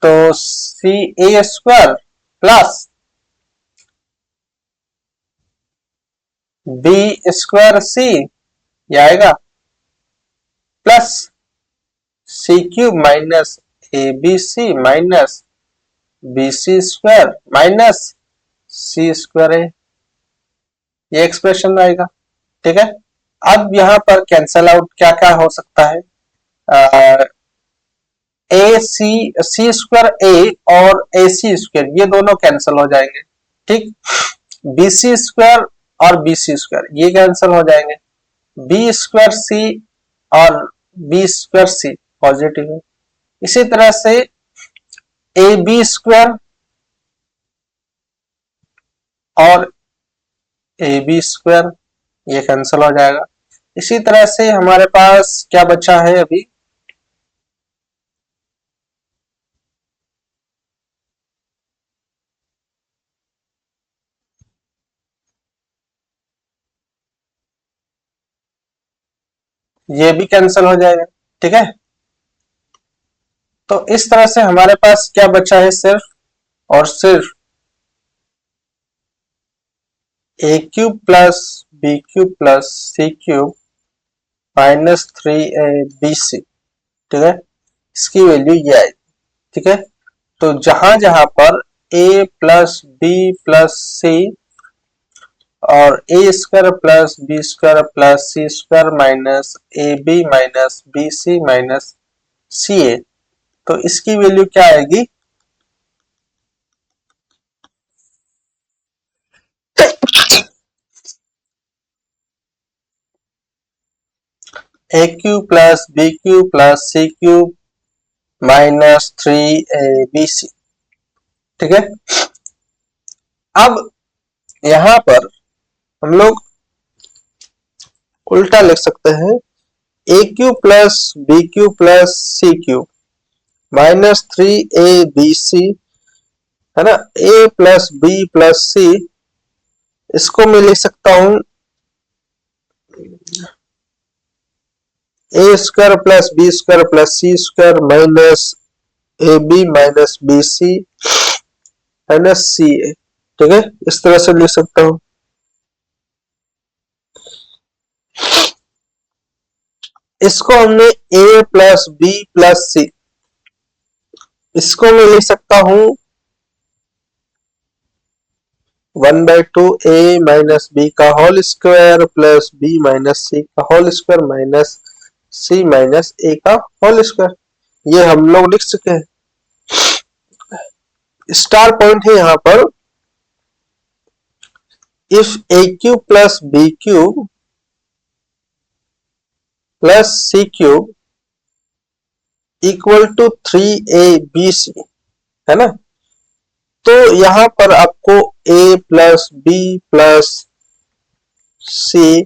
तो c a square plus B square c ये आएगा प्लस सी क्यूब माइनस ए बी सी minus B c square minus c square है, ये एक्सप्रेशन आएगा, ठीक है। अब यहां पर कैंसल आउट क्या क्या हो सकता है, ए सी सी स्क्वायर ए और ए सी स्क्वायर ये दोनों कैंसिल हो जाएंगे, ठीक। बी सी स्क्वायर और बी सी स्क्वायर ये कैंसिल हो जाएंगे, बी स्क्वायर सी और बी स्क्वायर सी पॉजिटिव है। इसी तरह से ए बी स्क्वायर और ए बी स्क्वायर ये कैंसिल हो जाएगा। इसी तरह से हमारे पास क्या बचा है अभी, ये भी कैंसिल हो जाएगा, ठीक है। तो इस तरह से हमारे पास क्या बचा है, सिर्फ और सिर्फ A cube plus B cube plus C cube minus 3ab, ठीक है, इसकी वैल्यू ये आएगी। ठीक है, तो जहां जहां पर a plus B plus C और A square plus B square plus C square minus A B minus B C minus C A, तो इसकी वैल्यू क्या आएगी? A cube plus B cube plus C cube minus 3abc। ठीक है, अब यहां पर हम लोग उल्टा लिख सकते हैं, A cube plus B cube plus C cube minus 3abc, है ना, A plus B plus C, इसको मैं लिख सकता हूं A square plus B square plus C square minus A B minus B C minus C A. ठीक है, इस तरह से लिख सकता हूं। इसको हमने a plus B plus C, इसको मैं लिख सकता हूं 1/2 a माइनस बी का whole square plus B minus C का whole square minus C minus A का होल स्क्वायर। ये हम लोग लिख चुके हैं। स्टार पॉइंट है यहां पर, if a cube plus B cube plus C cube equal to 3abc, है ना, तो यहां पर आपको a plus B plus C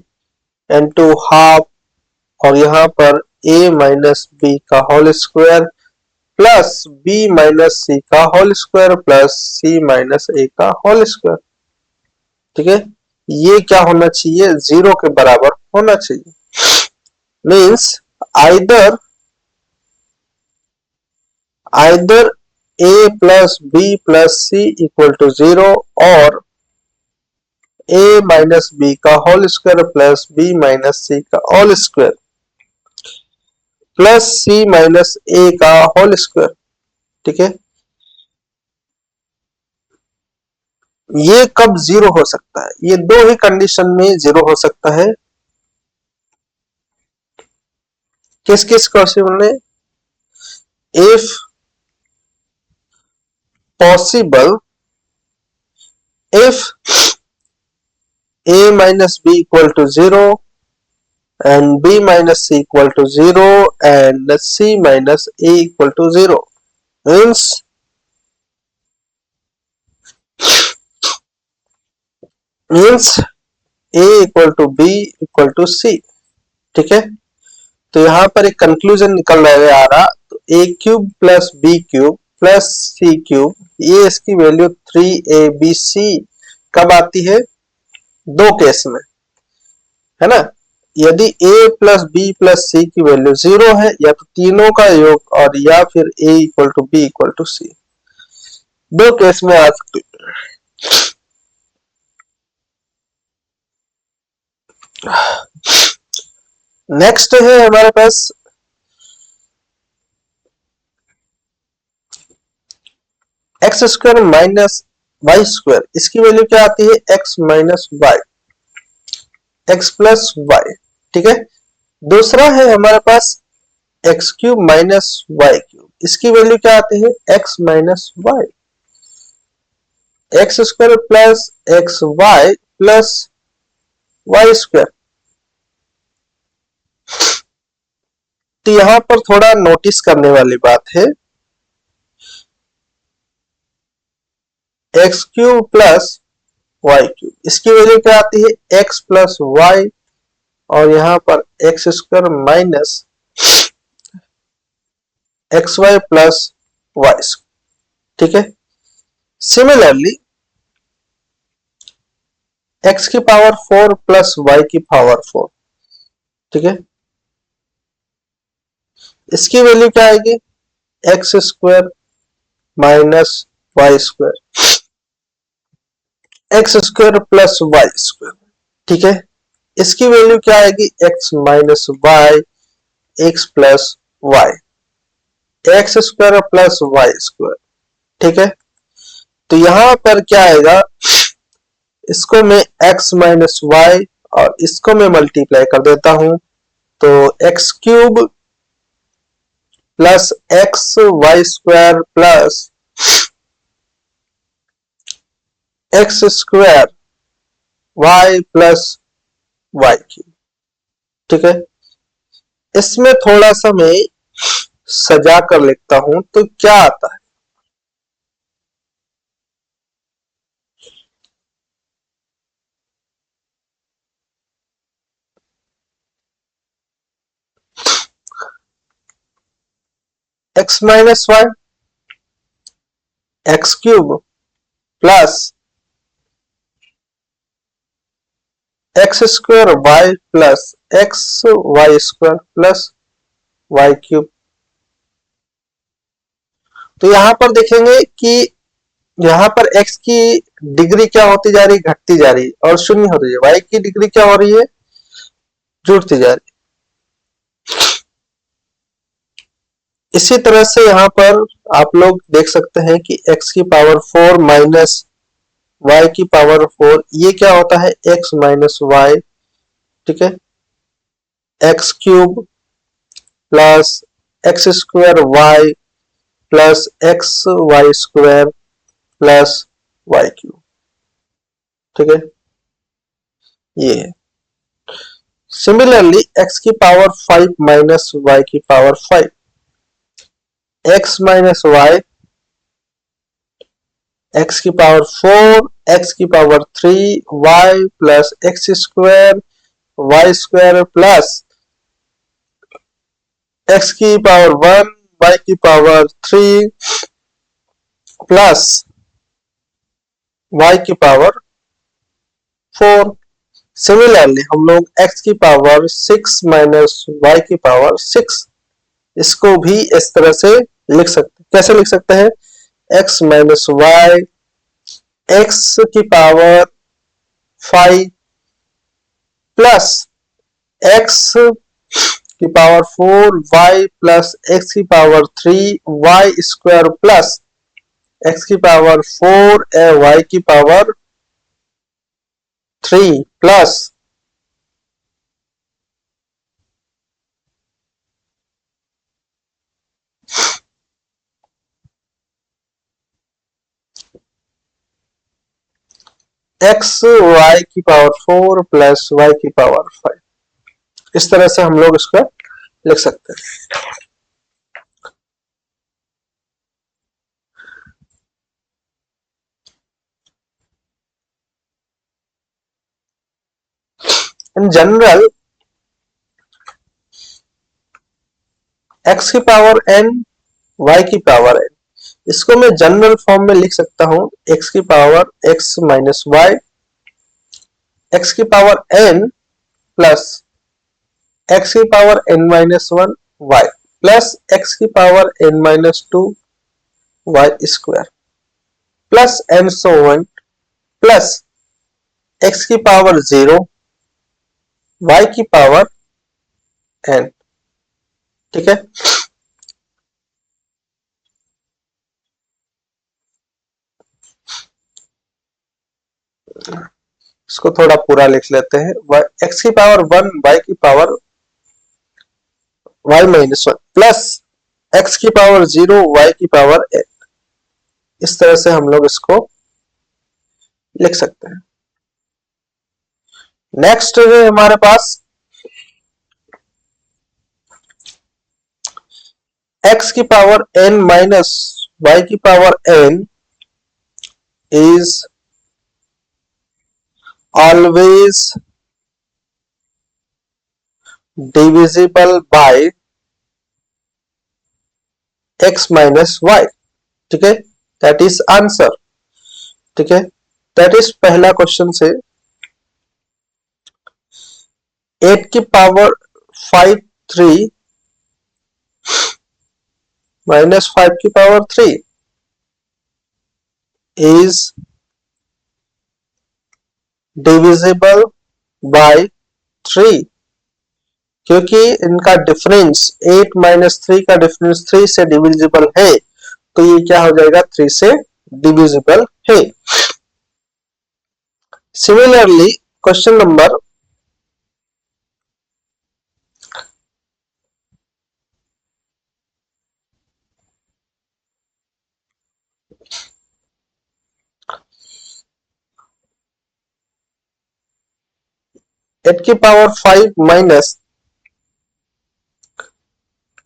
into half और यहां पर a माइनस बी का whole square plus b minus C का whole square plus c minus a का होल स्क्वायर। ठीक है, ये क्या होना चाहिए? 0 के बराबर होना चाहिए। Means either a plus b plus c equal to 0 और a minus b का whole square plus b minus c का whole square plus c minus a का होल स्क्वायर। ठीक है, ये कब 0 हो सकता है? ये दो ही कंडीशन में 0 हो सकता है। किस किस पॉसिबल में? If possible if a minus b equal to 0 and b minus c equal to 0 and c minus a equal to 0, means a equal to b equal to c। ठीक है, तो यहां पर एक कंक्लूजन निकल रहा आ रहा, तो a cube plus B cube plus C cube, ये इसकी वैल्यू 3abc कब आती है? दो केस में, है ना, यदि a प्लस बी प्लस सी की वैल्यू 0 है, या तो तीनों का योग, और या फिर a equal to B equal to C, दो केस में आ सकती है। नेक्स्ट है हमारे पास X square minus Y square, इसकी वैल्यू क्या आती है? X minus Y, x plus Y. ठीक है, दूसरा है हमारे पास X cube minus Y cube, इसकी वैल्यू क्या आती है? X minus Y, x square plus x Y plus Y square. तो यहां पर थोड़ा नोटिस करने वाली बात है, x cube plus Y cube, इसकी वैल्यू क्या आती है? एक्स प्लस वाई, और यहां पर x square minus x Y plus Y. ठीक है, सिमिलरली एक्स की पावर 4 प्लस वाई की पावर 4। ठीक है, इसकी वैल्यू क्या आएगी? X square minus Y square. X square plus Y square, ठीक है। इसकी वैल्यू क्या आएगी, x minus Y x plus y, x square plus Y square, ठीक है। तो यहां पर क्या आएगा, इसको मैं x माइनस वाई और इसको मैं मल्टीप्लाई कर देता हूं, तो x cube plus x y square plus x square y plus Y cube, ठीक है। इसमें थोड़ा सा मैं सजा कर लिखता हूं तो क्या आता है, x minus Y x cube plus x square y plus x y square plus Y cube. तो यहां पर देखेंगे कि यहाँ पर x की डिग्री क्या होती जा रही, घटती जा रही और शून्य होती जा रही, y की डिग्री क्या हो रही है, जुड़ती जा रही। इसी तरह से यहाँ पर आप लोग देख सकते हैं कि x की पावर 4 माइनस y की पावर 4, ये क्या होता है, x माइनस वाई, ठीक है। X cube plus x square y plus x y square plus Y cube, ठीक है। ये है सिमिलरली x की पावर 5 माइनस y की power 5, x minus y, x की पावर 4, x की power 3, y plus x square y square plus x की power 1, y की पावर 3 प्लस y की पावर 4। सिमिलरली हम लोग x की पावर 6 माइनस y की पावर 6, इसको भी इस तरह से लिख सकते हैं। कैसे लिख सकते हैं, x माइनस वाई एक्स की पावर 5 प्लस एक्स की पावर 4 y प्लस एक्स की power 3 y square plus x की पावर 4 y की पावर 3 प्लस एक्स वाई की पावर 4 प्लस वाई की पावर 5, इस तरह से हम लोग इसका लिख सकते हैं। इन जनरल x की पावर n y की पावर n, इसको मैं जनरल फॉर्म में लिख सकता हूं, x की power x minus Y x की पावर n प्लस एक्स की power n minus 1 Y plus x की power n minus 2 Y square plus and so on plus x की पावर 0 वाई की पावर n, ठीक है। इसको थोड़ा पूरा लिख लेते हैं, एक्स की पावर 1 वाई की power y minus 1 plus x की पावर 0 वाई की पावर n, इस तरह से हम लोग इसको लिख सकते हैं। नेक्स्ट है हमारे पास x की पावर n माइनस y की power n is always divisible by x minus y, ठीक है। दैट इज आंसर, ठीक है। दैट इज पहला क्वेश्चन से 8 की पावर 5 3 माइनस 5 की पावर 3 is डिविजिबल बाय 3, क्योंकि इनका डिफरेंस 8 माइनस 3 का डिफरेंस 3 से डिविजिबल है, तो ये क्या हो जाएगा, 3 से डिविजिबल है। सिमिलरली क्वेश्चन नंबर 8 की power 5 minus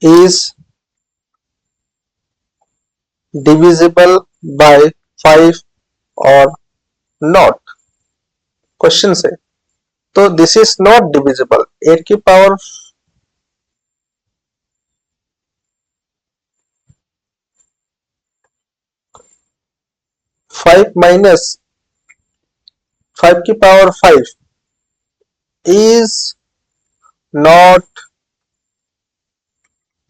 is divisible by 5 or not, question से। तो दिस इज नॉट डिविजिबल, 8 की पावर 5 माइनस 5 की power 5 is not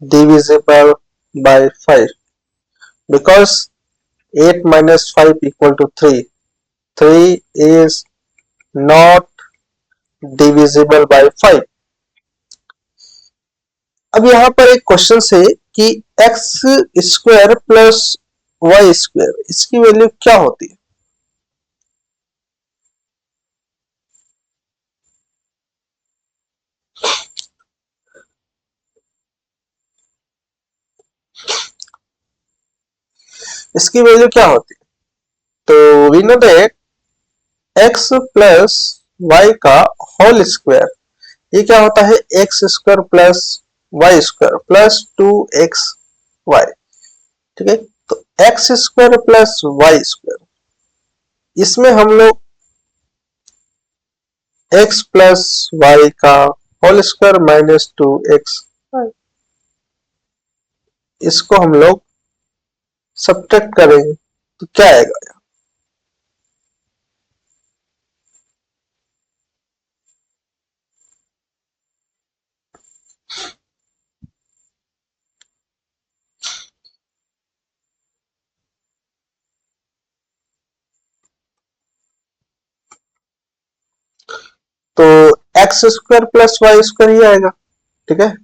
divisible by 5 because 8 minus 5 equal to 3. 3 is not divisible by 5. अब यहां पर एक क्वेश्चन है कि x square plus Y square, इसकी वैल्यू क्या होती है। इसकी वैल्यू क्या होती है, तो we know that x plus y का होल स्क्वायर, ये क्या होता है, x square plus Y square plus 2x y, ठीक है। तो x square plus Y square, इसमें हम लोग एक्स प्लस वाई का होल स्क्वायर माइनस 2x, इसको हम लोग सब्ट्रैक्ट करेंगे तो क्या आएगा। तो x square plus Y square ही आएगा, ठीक है।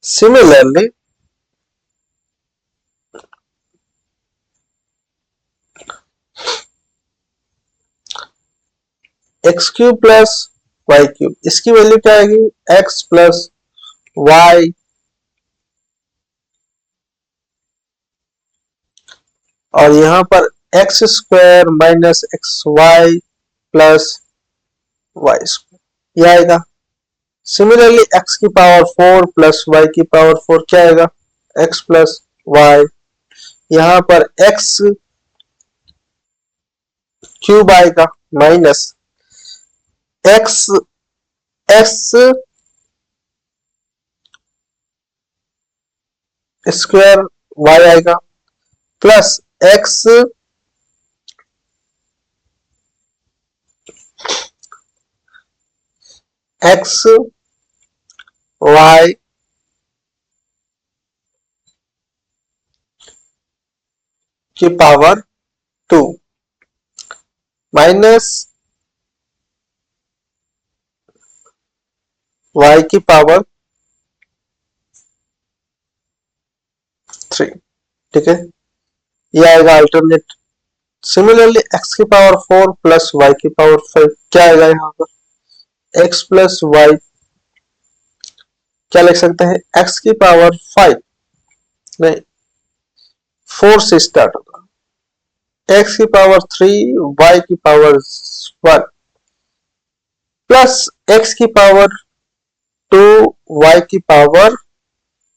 Similarly X cube plus Y cube, इसकी वैल्यू क्या आएगी, एक्स प्लस वाई और यहां पर x square minus x Y plus Y square, ये आएगा। सिमिलरली एक्स की पावर 4 प्लस वाई की पावर 4 क्या आएगा, एक्स प्लस वाई, यहां पर एक्स क्यूब आएगा minus X S square Y आएगा प्लस एक्स एक्स वाई की पावर 2 माइनस वाई की पावर 3, ठीक है, ये आएगा अल्टरनेट। सिमिलरली एक्स की पावर 4 प्लस वाई की पावर 5 क्या आएगा, यहाँ पर एक्स प्लस वाई क्या लिख सकते हैं, एक्स की पावर 5 नहीं 4 से स्टार्ट होगा, एक्स की पावर 3 वाई की पावर 1 प्लस एक्स की पावर 2 वाई की पावर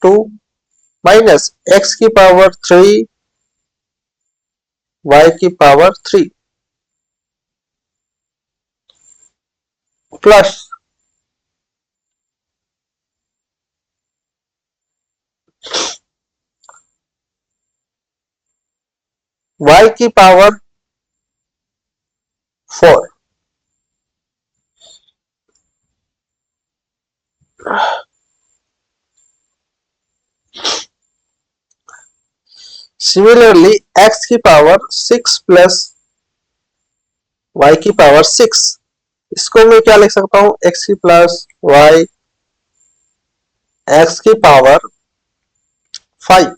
2 माइनस एक्स की पावर 3 वाई की पावर 3 प्लस वाई की पावर 4, सिमिलरली x की पावर 6 प्लस y की पावर 6, इसको मैं क्या लिख सकता हूं, x की प्लस y x की पावर 5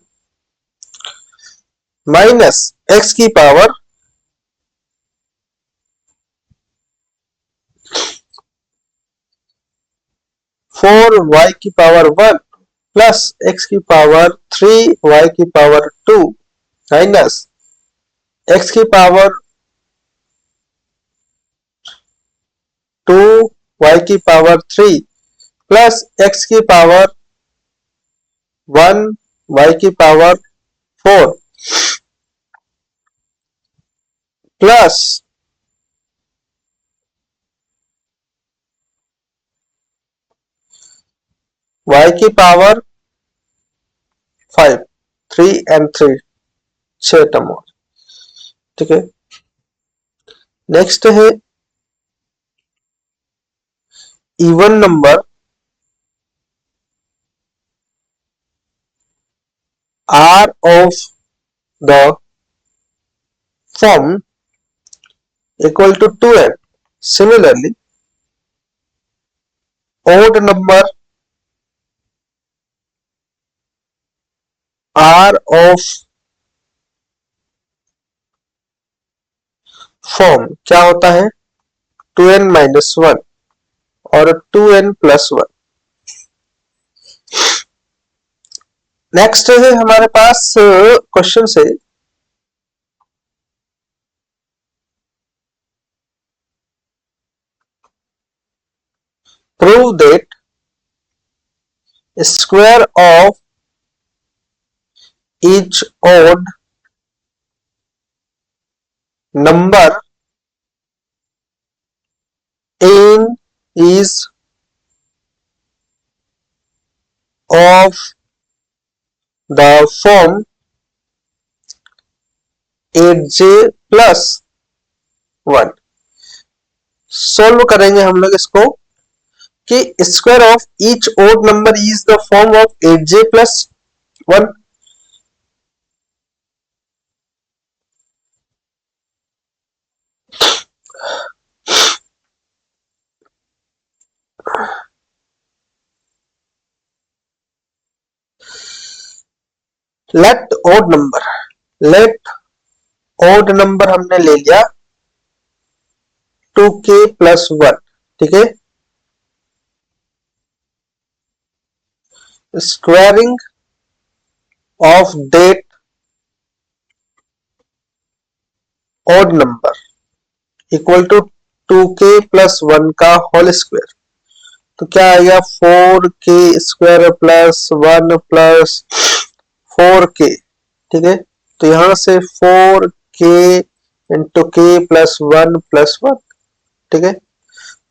माइनस x की पावर 4y की पावर 1 प्लस x की पावर 3y की पावर 2 माइनस x की पावर 2y की पावर 3 प्लस x की पावर 1 y की पावर 4 प्लस y की पावर 5, 3 एंड 3, 6 टर्म और, ठीक है। नेक्स्ट है even number are of the form equal to 2n. Similarly, odd number r of form क्या होता है, 2n minus 1 और 2n plus 1। नेक्स्ट है हमारे पास क्वेश्चन से prove that square of each odd number in is of the form 8j plus 1। Solve करेंगे हम लोग इसको कि square of each odd number is the form of 8j plus 1। Let odd number हमने ले लिया 2k plus 1, ठीक है। Squaring of that odd number equal to 2k plus 1 का होल स्क्वायर, तो क्या आएगा 4k square plus 1 plus 4k, ठीक है। तो यहां से 4k into k plus 1 plus 1, ठीक है।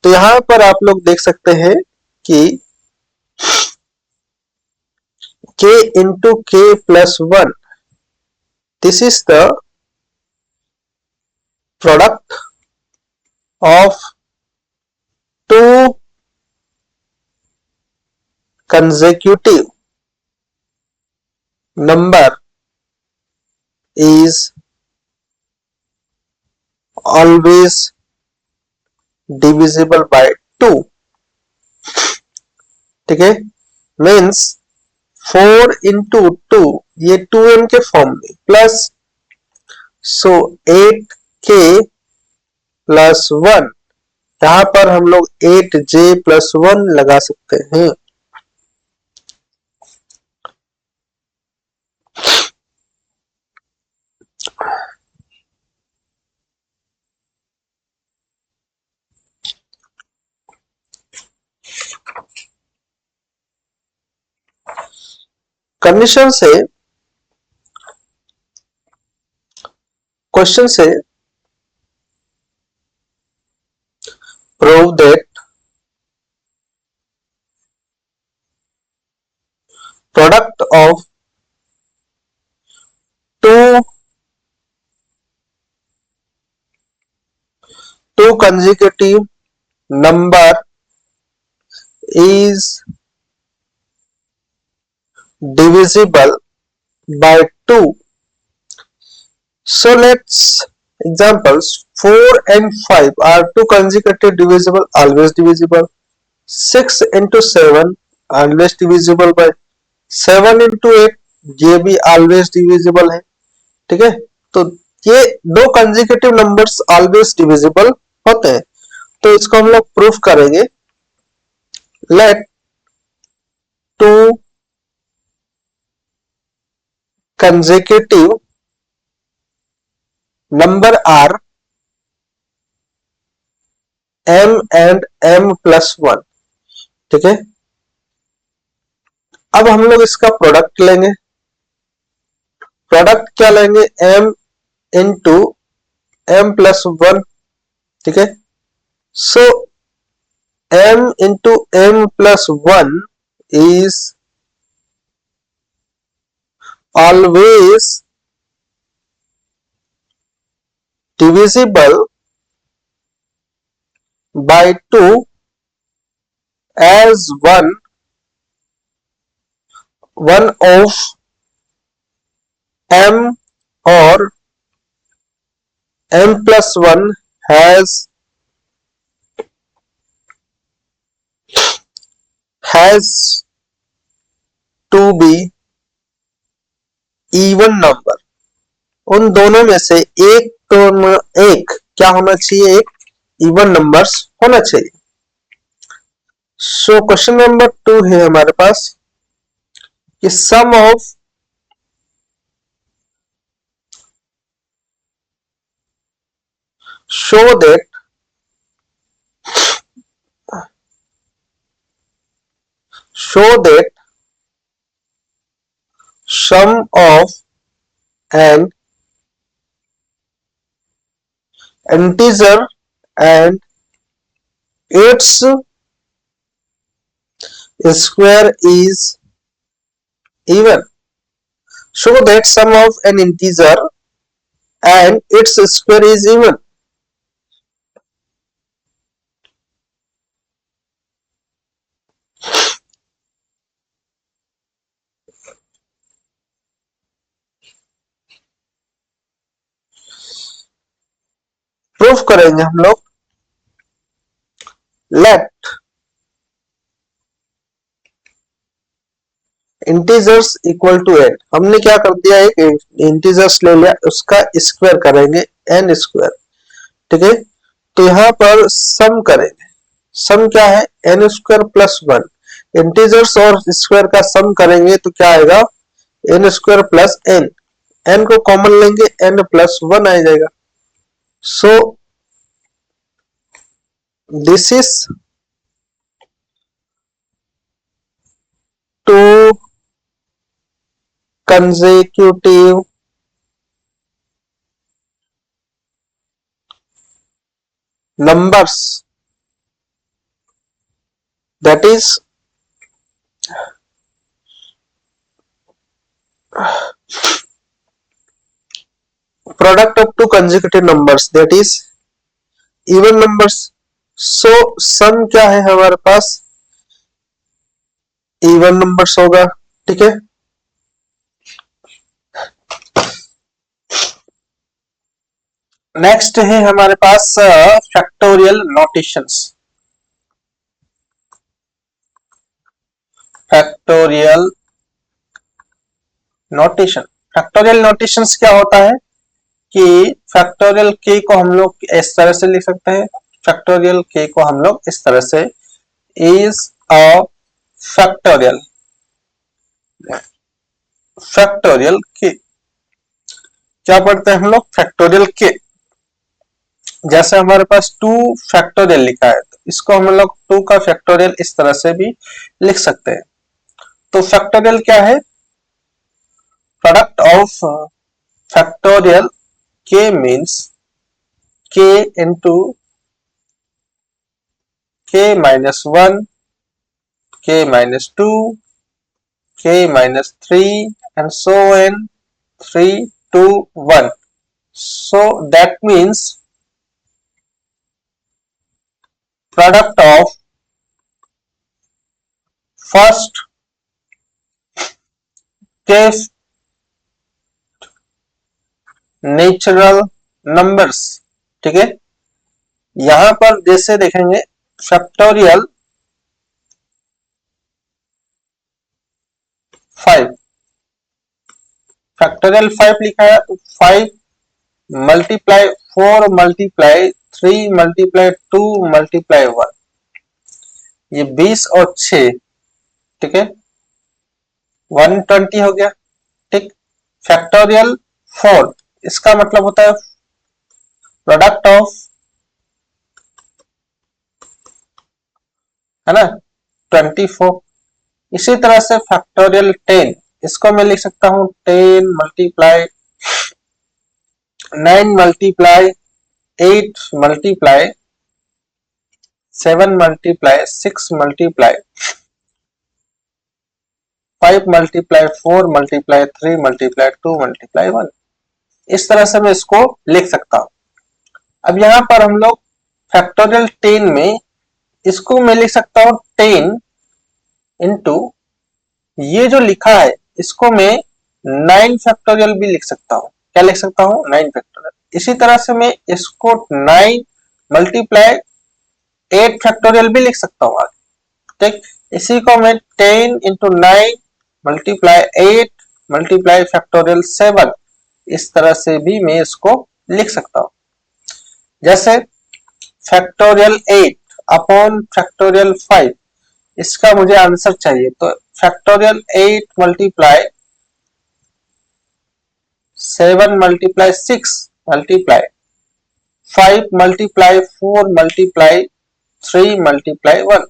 तो यहां पर आप लोग देख सकते हैं कि k into k plus 1, this is the product of two consecutive number is always divisible by 2, ठीक है। मीन्स 4 इंटू 2 ये 2n के फॉर्म में प्लस सो 8k प्लस 1, यहां पर हम लोग 8j प्लस 1 लगा सकते हैं। कंडीशन से क्वेश्चन से prove that product of two consecutive number is divisible by 2 So let's examples. 4 and 5 are two consecutive divisible, always divisible. 6 into 7 always divisible by 7 into 8, ये भी always divisible है. ठीक है, तो ये दो कंसेक्यूटिव नंबर्स ऑलवेज डिविजिबल होते हैं. तो इसको हम लोग प्रूफ करेंगे. Let two consecutive number are m and m plus 1. ठीक है, अब हम लोग इसका प्रोडक्ट लेंगे. प्रोडक्ट क्या लेंगे? m into m plus 1. ठीक है, सो m into m plus 1 is always divisible by 2 as one of m or m plus 1 has to be even number. उन दोनों में से एक तो एक क्या होना चाहिए? एक इवन नंबर्स होना चाहिए. सो क्वेश्चन नंबर 2 है हमारे पास कि सम of show that sum of an integer and its square is even. Show that sum of an integer and its square is even. Proof करेंगे हम लोग. Let integers equal to n. हमने क्या कर दिया? एक इंटीजर्स ले लिया, उसका स्क्वायर करेंगे n स्क्वायर. ठीक है, तो यहां पर सम करेंगे. सम क्या है? n square plus 1. इंटीजर्स और स्क्वायर का सम करेंगे तो क्या आएगा? n square plus n. n को कॉमन लेंगे, n प्लस 1 आ जाएगा. So this is two consecutive numbers, that is product of two consecutive numbers, that is even numbers. so sum क्या है हमारे पास? even numbers होगा. ठीक है, नेक्स्ट है हमारे पास factorial notations. Factorial notation. Factorial notations क्या होता है कि फैक्टोरियल के को हम लोग इस तरह से लिख सकते हैं. फैक्टोरियल के को हम लोग इस तरह से इज अ फैक्टोरियल. फैक्टोरियल के क्या पढ़ते हैं हम लोग? फैक्टोरियल के. जैसे हमारे पास 2 फैक्टोरियल लिखा है, तो इसको हम लोग 2 का फैक्टोरियल इस तरह से भी लिख सकते हैं. तो फैक्टोरियल क्या है? Product of factorial k means k into k minus 1, k minus 2, k minus 3 and so on, 3, 2, 1. So that means product of first k natural numbers. ठीक है, यहां पर जैसे देखेंगे फैक्टोरियल 5, फैक्टोरियल 5 लिखा है तो 5 मल्टीप्लाई 4 मल्टीप्लाई 3 मल्टीप्लाई 2 मल्टीप्लाई 1, ये 20 और 6, ठीक है 120 हो गया। ठीक, फैक्टोरियल 4 इसका मतलब होता है प्रोडक्ट ऑफ, है ना 24। इसी तरह से फैक्टोरियल 10 इसको मैं लिख सकता हूं 10 multiply 9 multiply 8 multiply 7 multiply 6 multiply 5 multiply 4 multiply 3 multiply 2 multiply 1, इस तरह से मैं इसको लिख सकता हूं। अब यहां पर हम लोग फैक्टोरियल 10 में इसको मैं लिख सकता हूं 10 इंटू ये जो लिखा है इसको मैं 9 फैक्टोरियल भी लिख सकता हूं। क्या लिख सकता हूं? 9 फैक्टोरियल। इसी तरह से मैं इसको 9 मल्टीप्लाई 8 फैक्टोरियल भी लिख सकता हूं आगे। ठीक, इसी को मैं 10 इंटू 9 मल्टीप्लाई 8 मल्टीप्लाई फैक्टोरियल 7, इस तरह से भी मैं इसको लिख सकता हूं। जैसे फैक्टोरियल 8 अपॉन फैक्टोरियल 5, इसका मुझे आंसर चाहिए तो factorial 8 multiply 7 multiply 6 multiply 5 multiply 4 multiply 3 multiply 1।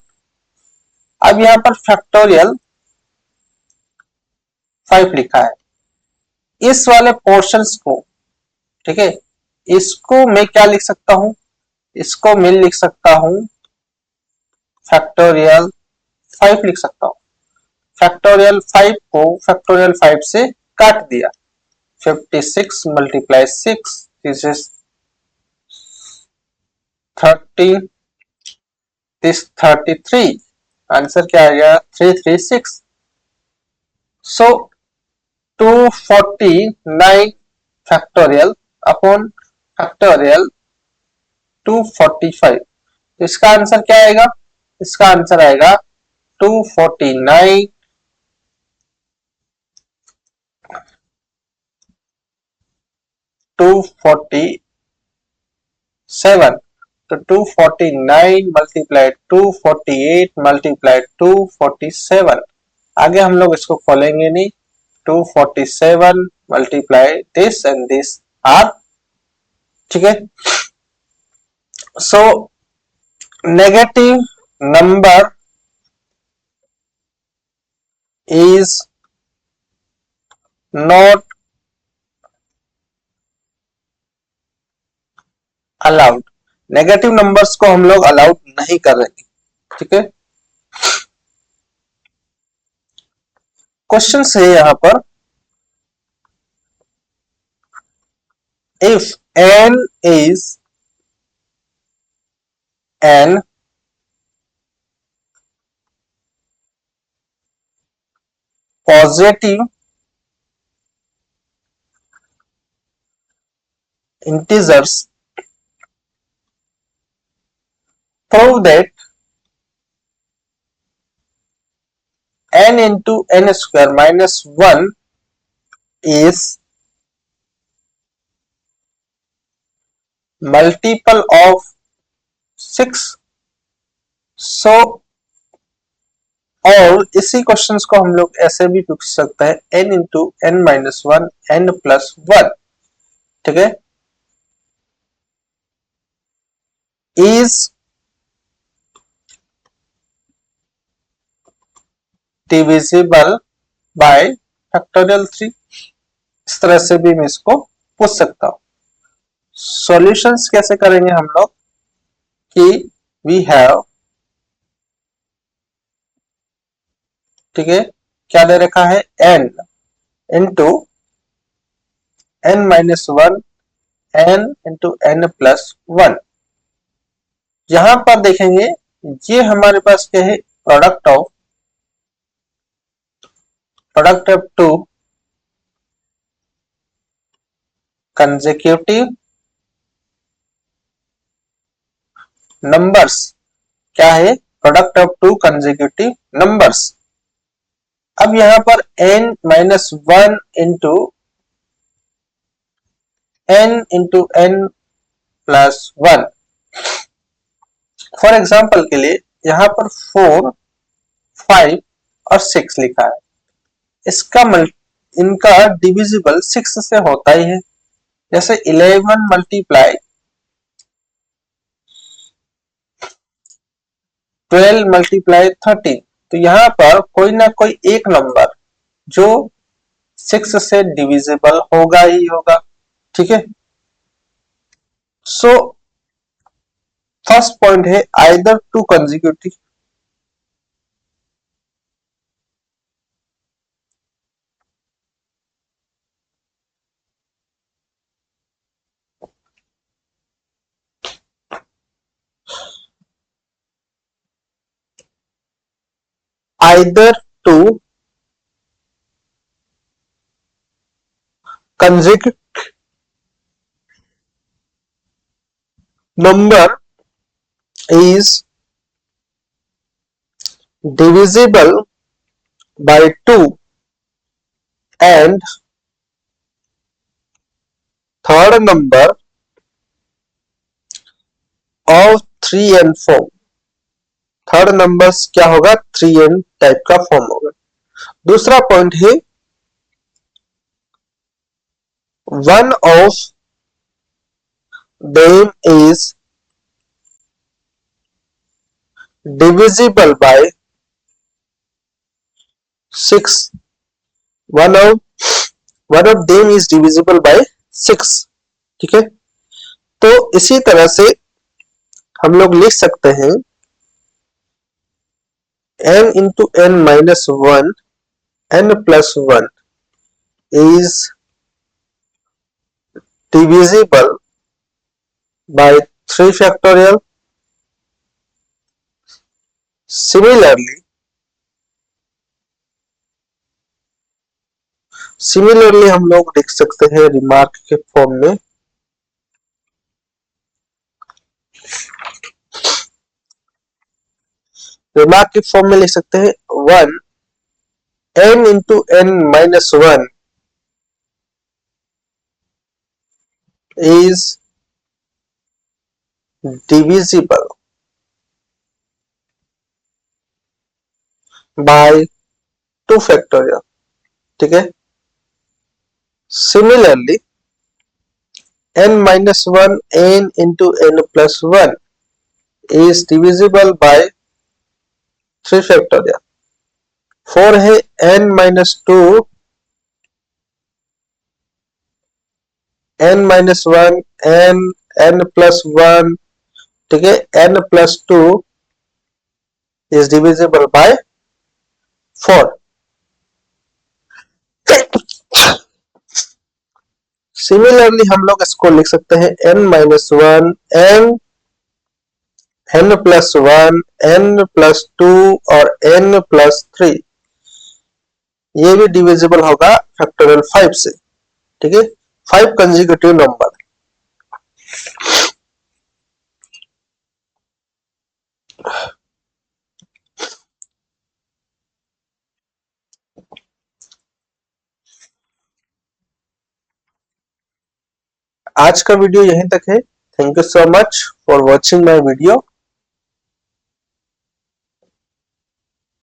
अब यहां पर फैक्टोरियल 5 लिखा है, इस वाले पोर्शंस को, ठीक है इसको मैं क्या लिख सकता हूं? इसको मैं लिख सकता हूं फैक्टोरियल 5 लिख सकता हूं। फैक्टोरियल 5 को फैक्टोरियल 5 से काट दिया, 56 multiply 6 this is 30, this 33, answer क्या आ गया 336। सो 249 फैक्टोरियल अपॉन फैक्टोरियल 245, तो इसका आंसर क्या आएगा? इसका आंसर आएगा 249 247, तो 249 मल्टीप्लाई 248 मल्टीप्लाई 247, आगे हम लोग इसको खोलेंगे नहीं। 247 multiply this and this are, ठीक है। So negative number is not allowed, negative numbers को हम लोग अलाउड नहीं कर रहे, ठीक है। क्वेश्चन है यहां पर, if n is an positive integers, prove that n into n square minus 1 is multiple of 6। सो और इसी क्वेश्चंस को हम लोग ऐसे भी पूछ सकते हैं, n into n minus 1 n प्लस 1, ठीक है, इज डिविजिबल बाय फैक्टोरियल 3। इस तरह से भी मैं इसको पूछ सकता हूं। सॉल्यूशंस कैसे करेंगे हम लोग कि वी हैव, ठीक है क्या दे रखा है n into n minus 1 n into n प्लस 1। यहां पर देखेंगे ये हमारे पास क्या है, प्रोडक्ट ऑफ 2 कंसेक्यूटिव नंबर्स क्या है, product of to consecutive numbers. अब यहां पर n minus one into n plus one, for example के लिए यहां पर 4, 5 और 6 लिखा है, इसका इनका डिविजिबल 6 से होता ही है। जैसे 11 मल्टीप्लाई 12 मल्टीप्लाई 13, तो यहां पर कोई ना कोई एक नंबर जो 6 से डिविजिबल होगा ही होगा, ठीक है। सो फर्स्ट पॉइंट है either to consecutive, either two consecutive number is divisible by 2 and third number of 3 and 4, third number क्या होगा, 3n टाइप का फॉर्म होगा। दूसरा पॉइंट है one of them is divisible by 6, one of them is divisible by 6, ठीक है। तो इसी तरह से हम लोग लिख सकते हैं n into n minus 1, n plus 1 is divisible by 3 factorial. Similarly हम लोग लिख सकते हैं रिमार्क के फॉर्म में, रिमार्क के फॉर्म में लिख सकते हैं 1 n into n minus 1 is divisible by 2 factorial, ठीक है। Similarly n minus 1 n into n plus 1 is divisible by 3 factorial। 4 है n minus 2 n minus 1 n plus 1, ठीक है, n plus 2 is divisible by 4। Similarly हम लोग इसको लिख सकते हैं n minus 1 n plus 1 n plus 2 और n plus 3, ये भी डिविजिबल होगा फैक्टोरियल 5 से, ठीक है। 5 कंसेक्यूटिव नंबर। आज का वीडियो यहीं तक है। Thank you so much for watching my video.